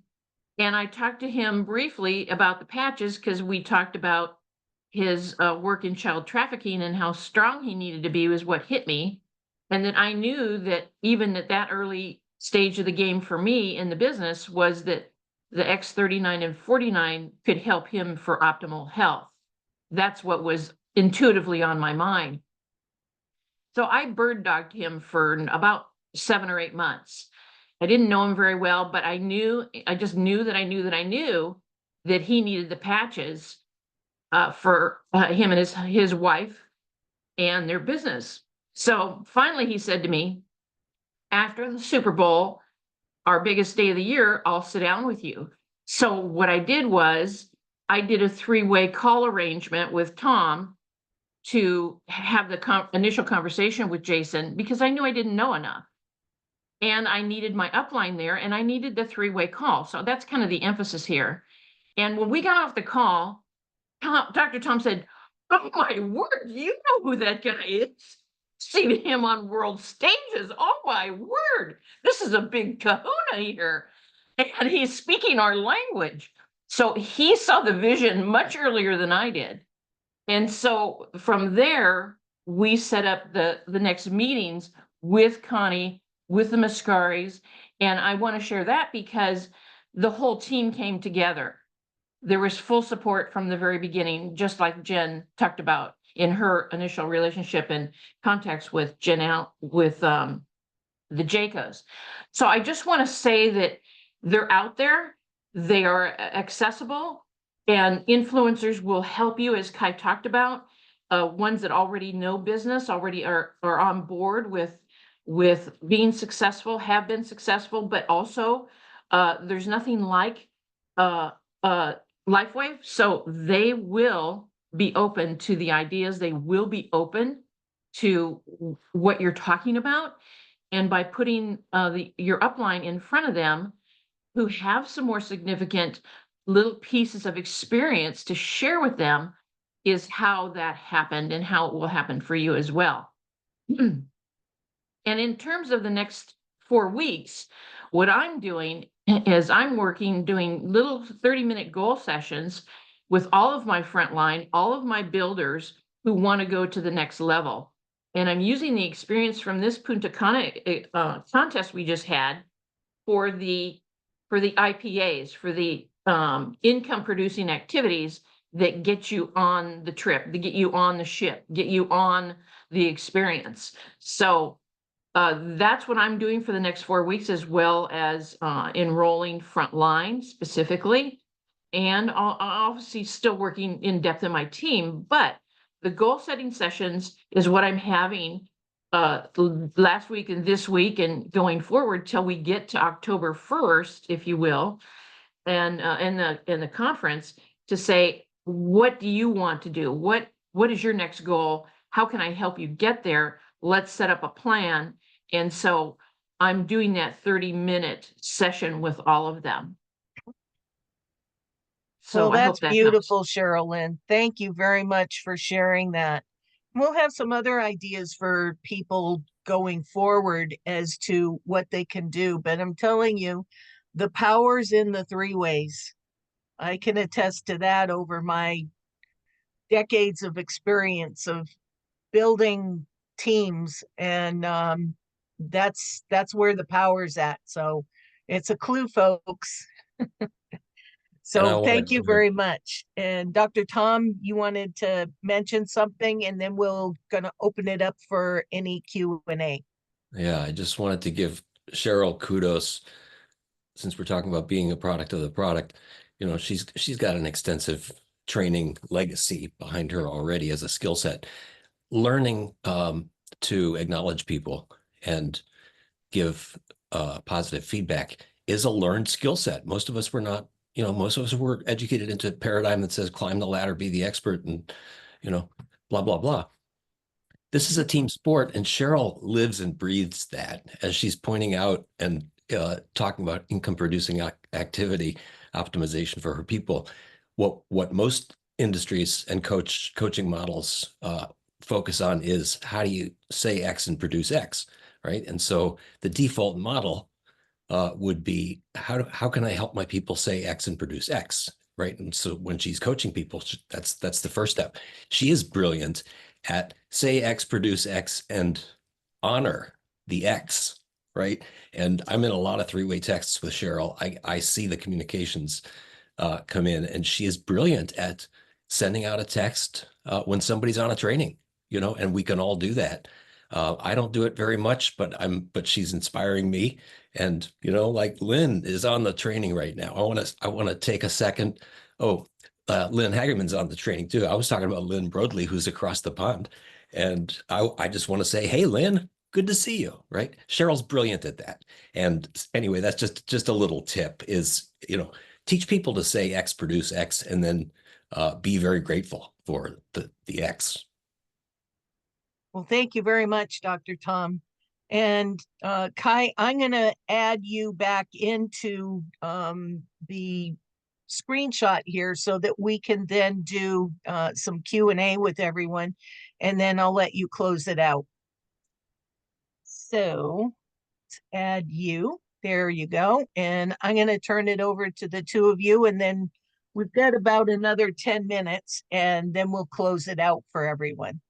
[SPEAKER 6] and I talked to him briefly about the patches, because we talked about his work in child trafficking and how strong he needed to be was what hit me. And then I knew that even at that early stage of the game for me in the business was that the X39 and 49 could help him for optimal health. That's what was intuitively on my mind. So I bird dogged him for about 7 or 8 months. I didn't know him very well, but I just knew that I knew that he needed the patches for him and his wife and their business. So finally he said to me, after the Super Bowl, our biggest day of the year, I'll sit down with you. So what I did was I did a 3-way call arrangement with Tom to have the initial conversation with Jason, because I knew I didn't know enough. And I needed my upline there, and I needed the 3-way call. So that's kind of the emphasis here. And when we got off the call, Dr. Tom said, "Oh my word, you know who that guy is? Seen him on world stages. Oh my word, this is a big kahuna here. And he's speaking our language." So he saw the vision much earlier than I did. And so from there, we set up the next meetings with Connie, with the Mascaris. And I want to share that because the whole team came together. There was full support from the very beginning, just like Jen talked about in her initial relationship and contacts with the Jacobs. So I just want to say that they're out there, they are accessible, and influencers will help you, as Kai talked about. Ones that already know business, already are on board with being successful, have been successful, but also there's nothing like LifeWave, so they will be open to the ideas. They will be open to what you're talking about. And by putting your upline in front of them, who have some more significant little pieces of experience to share with them, is how that happened and how it will happen for you as well. And in terms of the next 4 weeks, what I'm doing is I'm doing little 30-minute goal sessions with all of my frontline, all of my builders who want to go to the next level. And I'm using the experience from this Punta Cana contest we just had for the IPAs, for the income producing activities that get you on the trip, that get you on the ship, get you on the experience. So that's what I'm doing for the next 4 weeks, as well as enrolling frontline specifically. And I'll obviously still working in depth in my team, but the goal setting sessions is what I'm having last week and this week and going forward till we get to October 1st, if you will, and in the conference, to say, what do you want to do? What is your next goal? How can I help you get there? Let's set up a plan. And so I'm doing that 30-minute session with all of them. So
[SPEAKER 2] Well,
[SPEAKER 6] I
[SPEAKER 2] that's
[SPEAKER 6] hope that
[SPEAKER 2] beautiful,
[SPEAKER 6] helps.
[SPEAKER 2] Sherilyn. Thank you very much for sharing that. We'll have some other ideas for people going forward as to what they can do, but I'm telling you, the power's in the 3 ways. I can attest to that over my decades of experience of building teams, and that's where the power's at. So it's a clue, folks.
[SPEAKER 4] And I
[SPEAKER 2] So thank
[SPEAKER 4] wanted
[SPEAKER 2] you
[SPEAKER 4] to,
[SPEAKER 2] very much. And Dr. Tom, you wanted to mention something, and then we're going to open it up for any Q&A.
[SPEAKER 4] yeah, I just wanted to give Cheryl kudos, since we're talking about being a product of the product. You know, she's got an extensive training legacy behind her already as a skill set. Learning to acknowledge people and give positive feedback is a learned skill set. Most of us were not, you know, most of us were educated into a paradigm that says climb the ladder, be the expert, and, you know, blah, blah, blah. This is a team sport, and Cheryl lives and breathes that, as she's pointing out and talking about income producing activity optimization for her people. What most industries and coaching models focus on is, how do you say X and produce X, right? And so the default model would be, how can I help my people say X and produce X, right? And so when she's coaching people, that's the first step. She is brilliant at say X, produce X, and honor the X, right? And I'm in a lot of 3-way texts with Cheryl. I see the communications come in, and she is brilliant at sending out a text when somebody's on a training, you know, and we can all do that. I don't do it very much, but she's inspiring me. And, like Lynn is on the training right now. I want to take a second. Oh, Lynn Hagerman's on the training too. I was talking about Lynn Broadley, who's across the pond. And I just want to say, hey, Lynn, good to see you, right? Cheryl's brilliant at that. And anyway, that's just a little tip is, teach people to say X produce X, and then be very grateful for the X.
[SPEAKER 2] Well, thank you very much, Dr. Tom. And Kai, I'm going to add you back into the screenshot here so that we can then do some Q&A with everyone, and then I'll let you close it out. So let's add you. There you go. And I'm going to turn it over to the two of you, and then we've got about another 10 minutes, and then we'll close it out for everyone.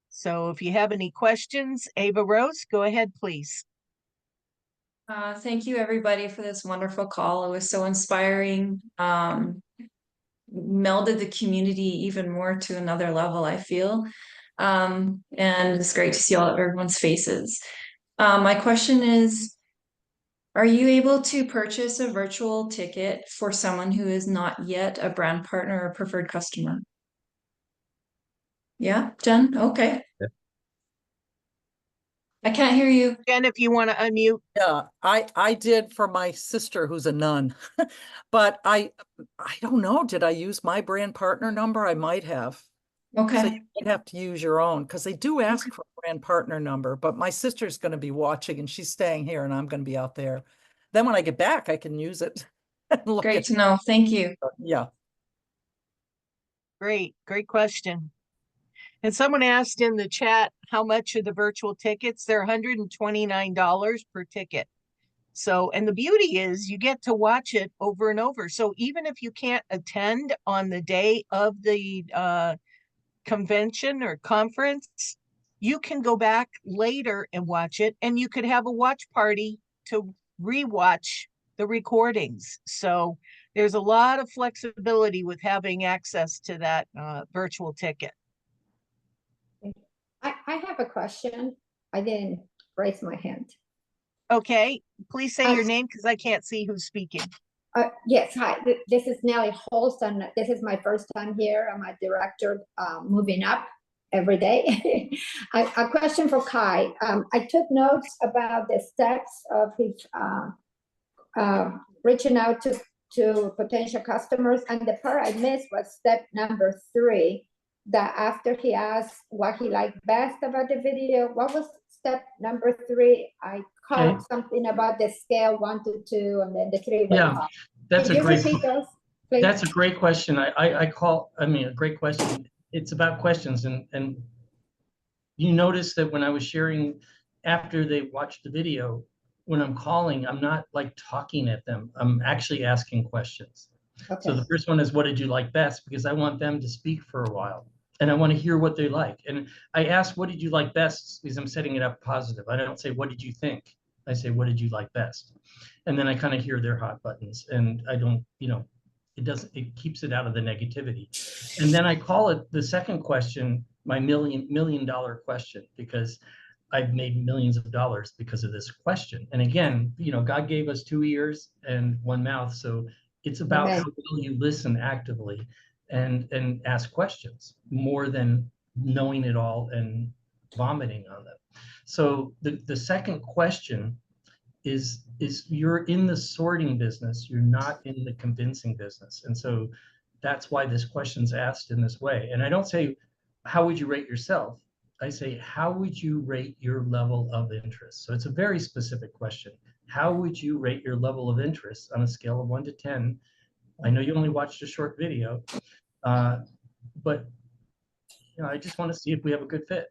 [SPEAKER 2] So if you have any questions, Ava Rose, go ahead, please.
[SPEAKER 7] Thank you, everybody, for this wonderful call. It was so inspiring. Melded the community even more to another level, I feel. And it's great to see everyone's faces. My question is, are you able to purchase a virtual ticket for someone who is not yet a brand partner or preferred customer? Yeah, Jen? Okay.
[SPEAKER 4] Yeah.
[SPEAKER 7] I can't hear you.
[SPEAKER 2] Jen, if you want to unmute.
[SPEAKER 5] Yeah, I did for my sister who's a nun, but I don't know. Did I use my brand partner number? I might have.
[SPEAKER 7] Okay.
[SPEAKER 5] So you might have to use your own, because they do ask for a brand partner number, but my sister's going to be watching and she's staying here and I'm going to be out there. Then when I get back, I can use it. And look
[SPEAKER 7] Great
[SPEAKER 5] at
[SPEAKER 7] to know. Thank you.
[SPEAKER 5] Yeah.
[SPEAKER 2] Great question. And someone asked in the chat, how much are the virtual tickets? They're $129 per ticket. So, and the beauty is you get to watch it over and over. So even if you can't attend on the day of the convention or conference, you can go back later and watch it, and you could have a watch party to rewatch the recordings. So there's a lot of flexibility with having access to that virtual ticket.
[SPEAKER 8] I have a question. I didn't raise my hand.
[SPEAKER 2] Okay, please say your name because I can't see who's speaking.
[SPEAKER 8] Yes, hi. This is Nellie Holst, and this is my first time here. I'm a director moving up every day. A question for Kai. I took notes about the steps of his reaching out to potential customers, and the part I missed was step number 3. That after he asked what he liked best about the video, what was step number 3? I caught something about the scale 1 to 2, and then the 3 was
[SPEAKER 3] Yeah, that's a great.
[SPEAKER 8] Please?
[SPEAKER 3] That's a great question. I mean, a great question. It's about questions, and you notice that when I was sharing after they watched the video, when I'm calling, I'm not like talking at them. I'm actually asking questions. Okay. So the first one is, what did you like best? Because I want them to speak for a while and I want to hear what they like. And I ask, what did you like best? Because I'm setting it up positive. I don't say, what did you think? I say, what did you like best? And then I kind of hear their hot buttons, and I don't, it keeps it out of the negativity. And then I call it the second question, my million dollar question, because I've made millions of dollars because of this question. And again, God gave us 2 ears and 1 mouth. So it's about how well you listen actively and ask questions more than knowing it all and vomiting on them. So the second question is you're in the sorting business, you're not in the convincing business. And so that's why this question's asked in this way. And I don't say, how would you rate yourself? I say, how would you rate your level of interest? So it's a very specific question. How would you rate your level of interest on a scale of 1 to 10? I know you only watched a short video, but I just want to see if we have a good fit.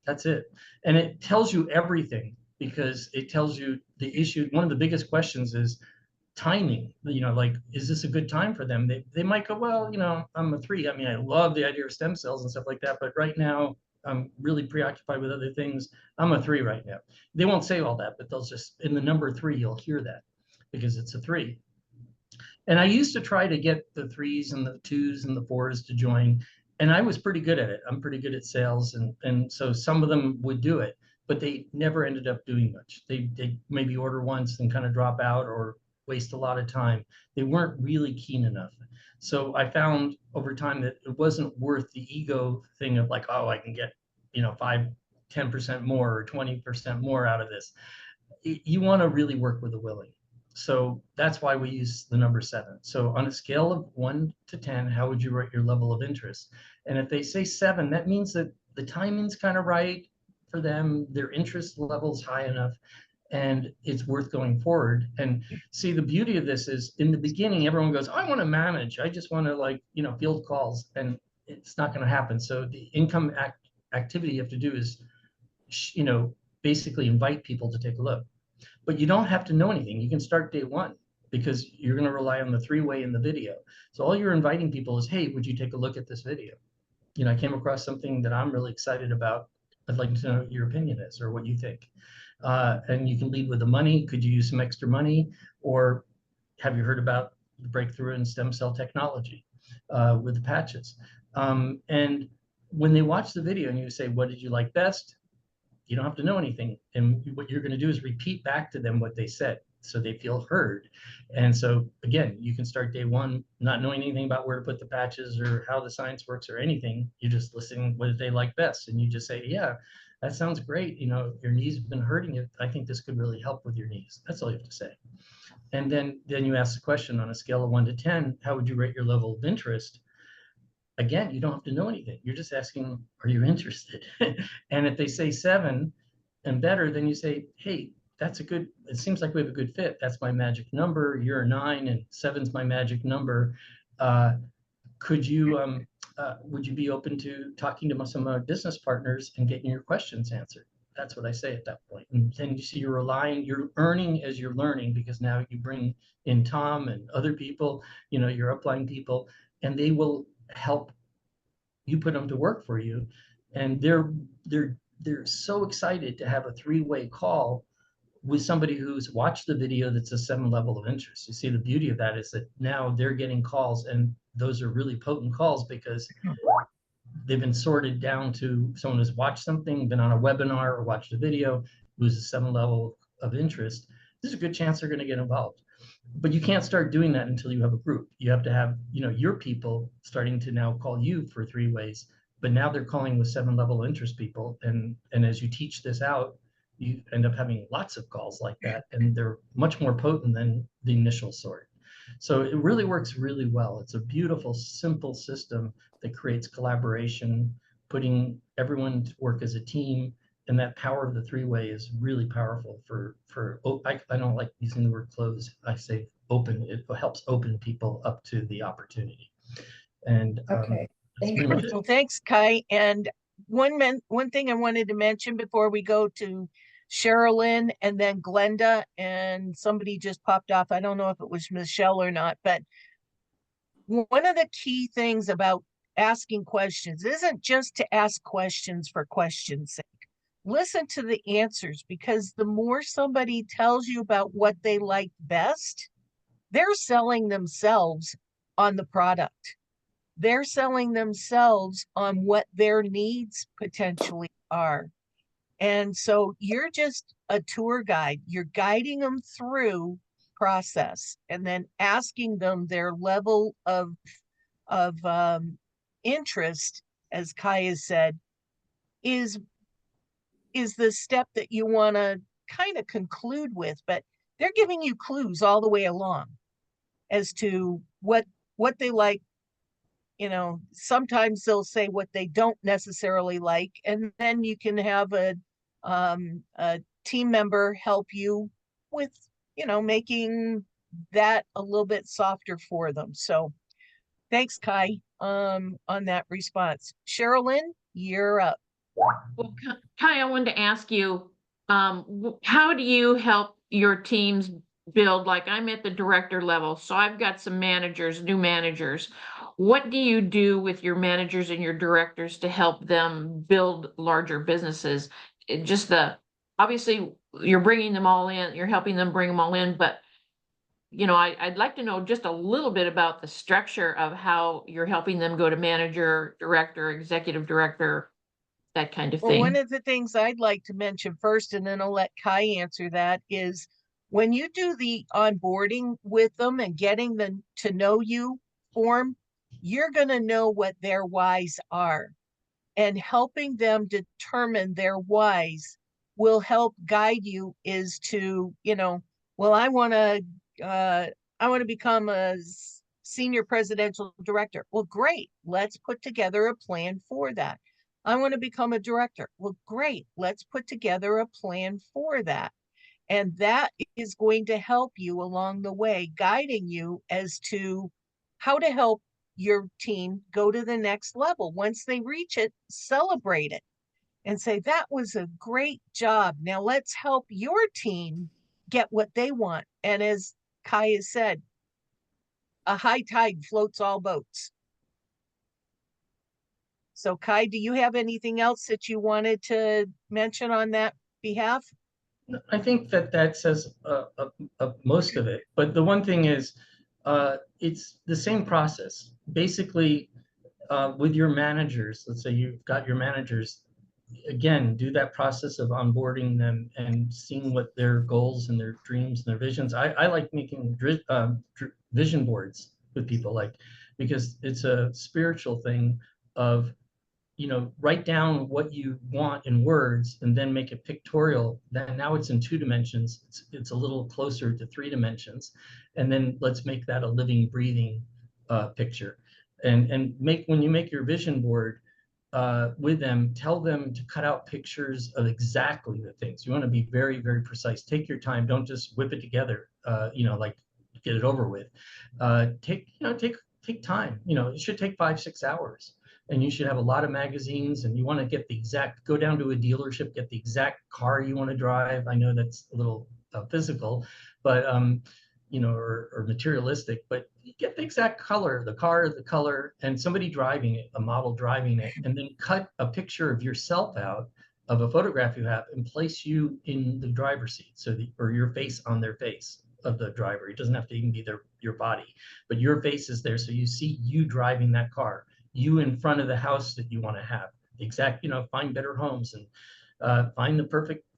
[SPEAKER 3] That's it. And it tells you everything, because it tells you the issue. One of the biggest questions is timing. Like, is this a good time for them? They might go, well, I'm a 3. I mean, I love the idea of stem cells and stuff like that, but right now I'm really preoccupied with other things. I'm a 3 right now. They won't say all that, but they'll just, in the number 3, you'll hear that because it's a 3. And I used to try to get the 3s and the 2s and the 4s to join, And I was pretty good at it. I'm pretty good at sales. And so some of them would do it, but they never ended up doing much. They maybe order once and kind of drop out or waste a lot of time. They weren't really keen enough. So I found over time that it wasn't worth the ego thing of like, oh, I can get, 5-10% more or 20% more out of this. You want to really work with a willing. So that's why we use the number 7. So on a scale of 1 to 10, how would you rate your level of interest? And if they say 7, that means that the timing's kind of right for them, their interest level's high enough, and it's worth going forward. And see, the beauty of this is in the beginning, everyone goes, I want to manage. I just want to field calls, and it's not going to happen. So the income activity you have to do is, basically invite people to take a look. But you don't have to know anything. You can start day 1 because you're going to rely on the 3-way in the video. So all you're inviting people is, hey, would you take a look at this video? I came across something that I'm really excited about. I'd like to know what your opinion is or what you think. And you can lead with the money. Could you use some extra money? Or have you heard about the breakthrough in stem cell technology with the patches? And when they watch the video and you say, what did you like best? You don't have to know anything. And what you're going to do is repeat back to them what they said so they feel heard. And so, again, you can start day 1 not knowing anything about where to put the patches or how the science works or anything. You're just listening, what did they like best? And you just say, yeah, that sounds great. Your knees have been hurting you. I think this could really help with your knees. That's all you have to say. And then you ask the question on a scale of 1 to 10, how would you rate your level of interest? Again, you don't have to know anything. You're just asking, are you interested? And if they say 7 and better, then you say, hey, it seems like we have a good fit. That's my magic number. You're a 9 and 7's my magic number. Would you be open to talking to some of our business partners and getting your questions answered? That's what I say at that point. And then you see you're earning as you're learning, because now you bring in Tom and other people, your upline people, and they will help you put them to work for you. And they're so excited to have a 3-way call with somebody who's watched the video that's a 7 level of interest. You see, the beauty of that is that now they're getting calls, and those are really potent calls because they've been sorted down to someone who's watched something, been on a webinar or watched a video, who's a 7 level of interest. There's a good chance they're going to get involved. But you can't start doing that until you have a group. You have to have, your people starting to now call you for 3 ways, but now they're calling with 7 level interest people. And as you teach this out, you end up having lots of calls like that, and they're much more potent than the initial sort. So it really works really well. It's a beautiful, simple system that creates collaboration, putting everyone to work as a team. And that power of the 3-way is really powerful I don't like using the word close. I say open. It helps open people up to the opportunity. And
[SPEAKER 8] Okay.
[SPEAKER 3] that's pretty much it.
[SPEAKER 2] Well, thanks, Kai. And one thing I wanted to mention before we go to Sherilyn and then Glenda, and somebody just popped off. I don't know if it was Michelle or not, but one of the key things about asking questions isn't just to ask questions for questions' sake. Listen to the answers, because the more somebody tells you about what they like best, they're selling themselves on the product. They're selling themselves on what their needs potentially are. And so you're just a tour guide. You're guiding them through process and then asking them their level of interest, as Kai has said, is the step that you want to kind of conclude with. But they're giving you clues all the way along as to what they like. Sometimes they'll say what they don't necessarily like, and then you can have a team member help you with, making that a little bit softer for them. So thanks, Kai, on that response. Sherilyn, you're up.
[SPEAKER 6] Well, Kai, I wanted to ask you, how do you help your teams build? Like, I'm at the director level, so I've got some new managers. What do you do with your managers and your directors to help them build larger businesses? Obviously, you're bringing them all in, you're helping them bring them all in, but I'd like to know just a little bit about the structure of how you're helping them go to manager, director, executive director, that kind of
[SPEAKER 2] Well, one
[SPEAKER 6] thing.
[SPEAKER 2] of the things I'd like to mention first, and then I'll let Kai answer that, is when you do the onboarding with them and getting them to know you form, you're going to know what their whys are. And helping them determine their whys will help guide you is to, well, I want to become a senior presidential director. Well, great. Let's put together a plan for that. I want to become a director. Well, great. Let's put together a plan for that. And that is going to help you along the way, guiding you as to how to help your team go to the next level. Once they reach it, celebrate it and say, that was a great job. Now let's help your team get what they want. And as Kai has said, a high tide floats all boats. So Kai, do you have anything else that you wanted to mention on that behalf?
[SPEAKER 3] I think that says most of it. But the one thing is, it's the same process. Basically, with your managers, let's say you've got your managers, again, do that process of onboarding them and seeing what their goals and their dreams and their visions. I like making vision boards with people, because it's a spiritual thing of, write down what you want in words and then make it pictorial. Then now it's in 2 dimensions. It's a little closer to 3 dimensions. And then let's make that a living, breathing picture. And when you make your vision board with them, tell them to cut out pictures of exactly the things. You want to be very, very precise. Take your time. Don't just whip it together, get it over with. Take time. It should take 5-6 hours. And you should have a lot of magazines, and you want to get go down to a dealership, get the exact car you want to drive. I know that's a little physical, but or materialistic, but you get the exact color, the color, and somebody driving it, a model driving it, and then cut a picture of yourself out of a photograph you have and place you in the driver's seat, or your face on their face of the driver. It doesn't have to even be your body, but your face is there, so you see you driving that car, you in front of the house that you want to have. Find better homes and find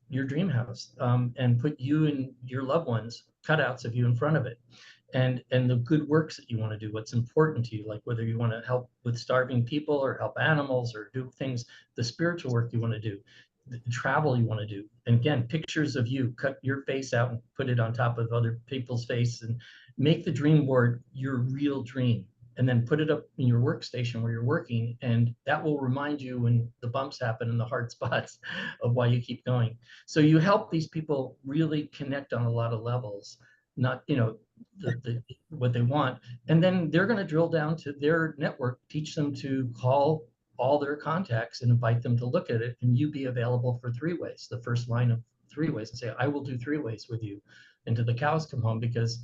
[SPEAKER 3] your dream house, and put you and your loved ones, cutouts of you in front of it, and the good works that you want to do, what's important to you, like whether you want to help with starving people or help animals or do things, the spiritual work you want to do, the travel you want to do. And again, pictures of you, cut your face out and put it on top of other people's face, and make the dream board your real dream. And then put it up in your workstation where you're working, and that will remind you when the bumps happen and the hard spots of why you keep going. So you help these people really connect on a lot of levels, not what they want, and then they're going to drill down to their network, teach them to call all their contacts and invite them to look at it, and you be available for 3-ways, the first line of 3-ways, and say, I will do 3-ways with you until the cows come home. Because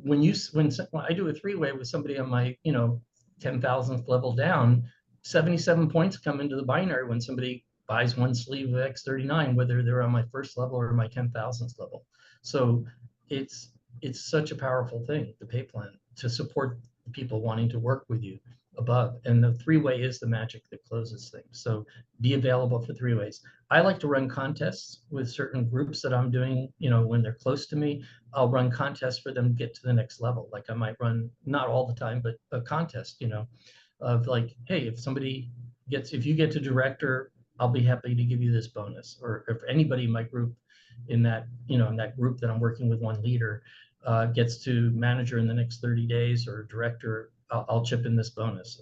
[SPEAKER 3] when I do a 3-way with somebody on my 10,000th level down, 77 points come into the binary when somebody buys one sleeve of X39, whether they're on my first level or my 10,000th level. So it's such a powerful thing, the pay plan, to support the people wanting to work with you above. And the 3-way is the magic that closes things. So be available for 3-ways. I like to run contests with certain groups that I'm doing, when they're close to me. I'll run contests for them to get to the next level. Like I might run, not all the time, but a contest, of like, hey, if you get to director, I'll be happy to give you this bonus. Or if anybody in my group, in that group that I'm working with, one leader gets to manager in the next 30 days, or director, I'll chip in this bonus.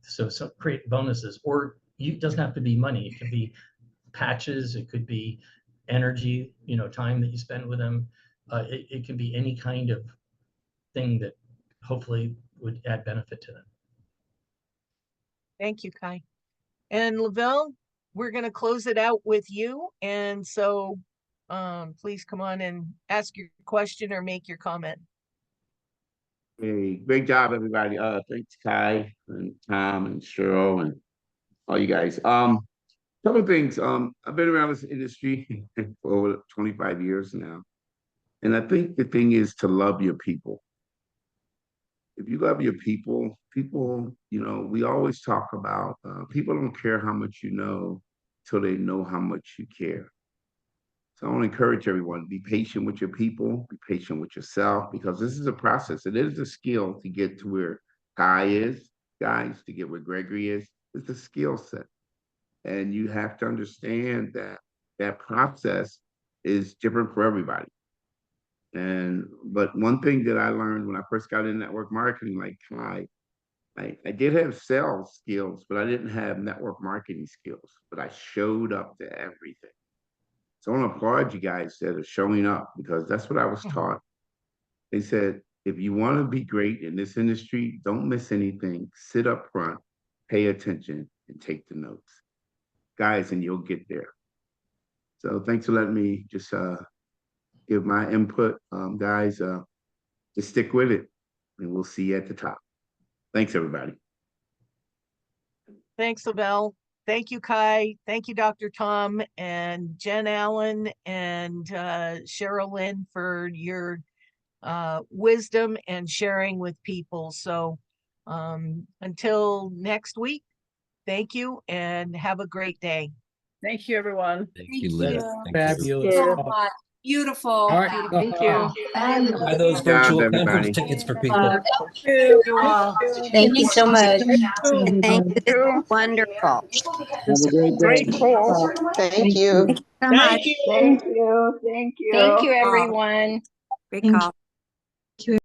[SPEAKER 3] So create bonuses, or it doesn't have to be money. It could be patches. It could be energy, time that you spend with them. It can be any kind of thing that hopefully would add benefit to them.
[SPEAKER 2] Thank you, Kai. And Lavelle, we're going to close it out with you. And so please come on and ask your question or make your comment.
[SPEAKER 9] Hey, great job, everybody. Thanks, Kai and Tom and Cheryl and all you guys. Couple of things. I've been around this industry for over 25 years now. And I think the thing is to love your people. If you love your people, we always talk about people don't care how much you know till they know how much you care. So I want to encourage everyone, be patient with your people, be patient with yourself, because this is a process. It is a skill to get to where Kai is, guys, to get where Gregory is. It's a skill set. And you have to understand that that process is different for everybody. But one thing that I learned when I first got in network marketing, like Kai, I did have sales skills, but I didn't have network marketing skills, but I showed up to everything. So I want to applaud you guys that are showing up, because that's what I was taught. They said, if you want to be great in this industry, don't miss anything, sit up front, pay attention, and take the notes. Guys, and you'll get there. So thanks for letting me just give my input. Guys, just stick with it, and we'll see you at the top. Thanks, everybody.
[SPEAKER 2] Thanks, Abel. Thank you, Kai. Thank you, Dr. Tom and Jen Allen and Cheryl Lynn for your wisdom and sharing with people. So until next week, thank you and have a great day.
[SPEAKER 10] Thank you, everyone.
[SPEAKER 4] Thank you, Liz. Thank you.
[SPEAKER 3] Fabulous.
[SPEAKER 10] Yeah.
[SPEAKER 3] talk.
[SPEAKER 10] Beautiful.
[SPEAKER 3] All right.
[SPEAKER 10] Thank you.
[SPEAKER 4] Buy those
[SPEAKER 9] Good job,
[SPEAKER 4] virtual
[SPEAKER 9] everybody.
[SPEAKER 4] conference tickets for people.
[SPEAKER 11] Thank you so much.
[SPEAKER 10] Thank
[SPEAKER 11] Thank you. This is wonderful.
[SPEAKER 9] Have a great day.
[SPEAKER 10] Grateful.
[SPEAKER 11] Thank you. So much.
[SPEAKER 10] Thank you. Thank you.
[SPEAKER 11] Thank you, everyone. Great call.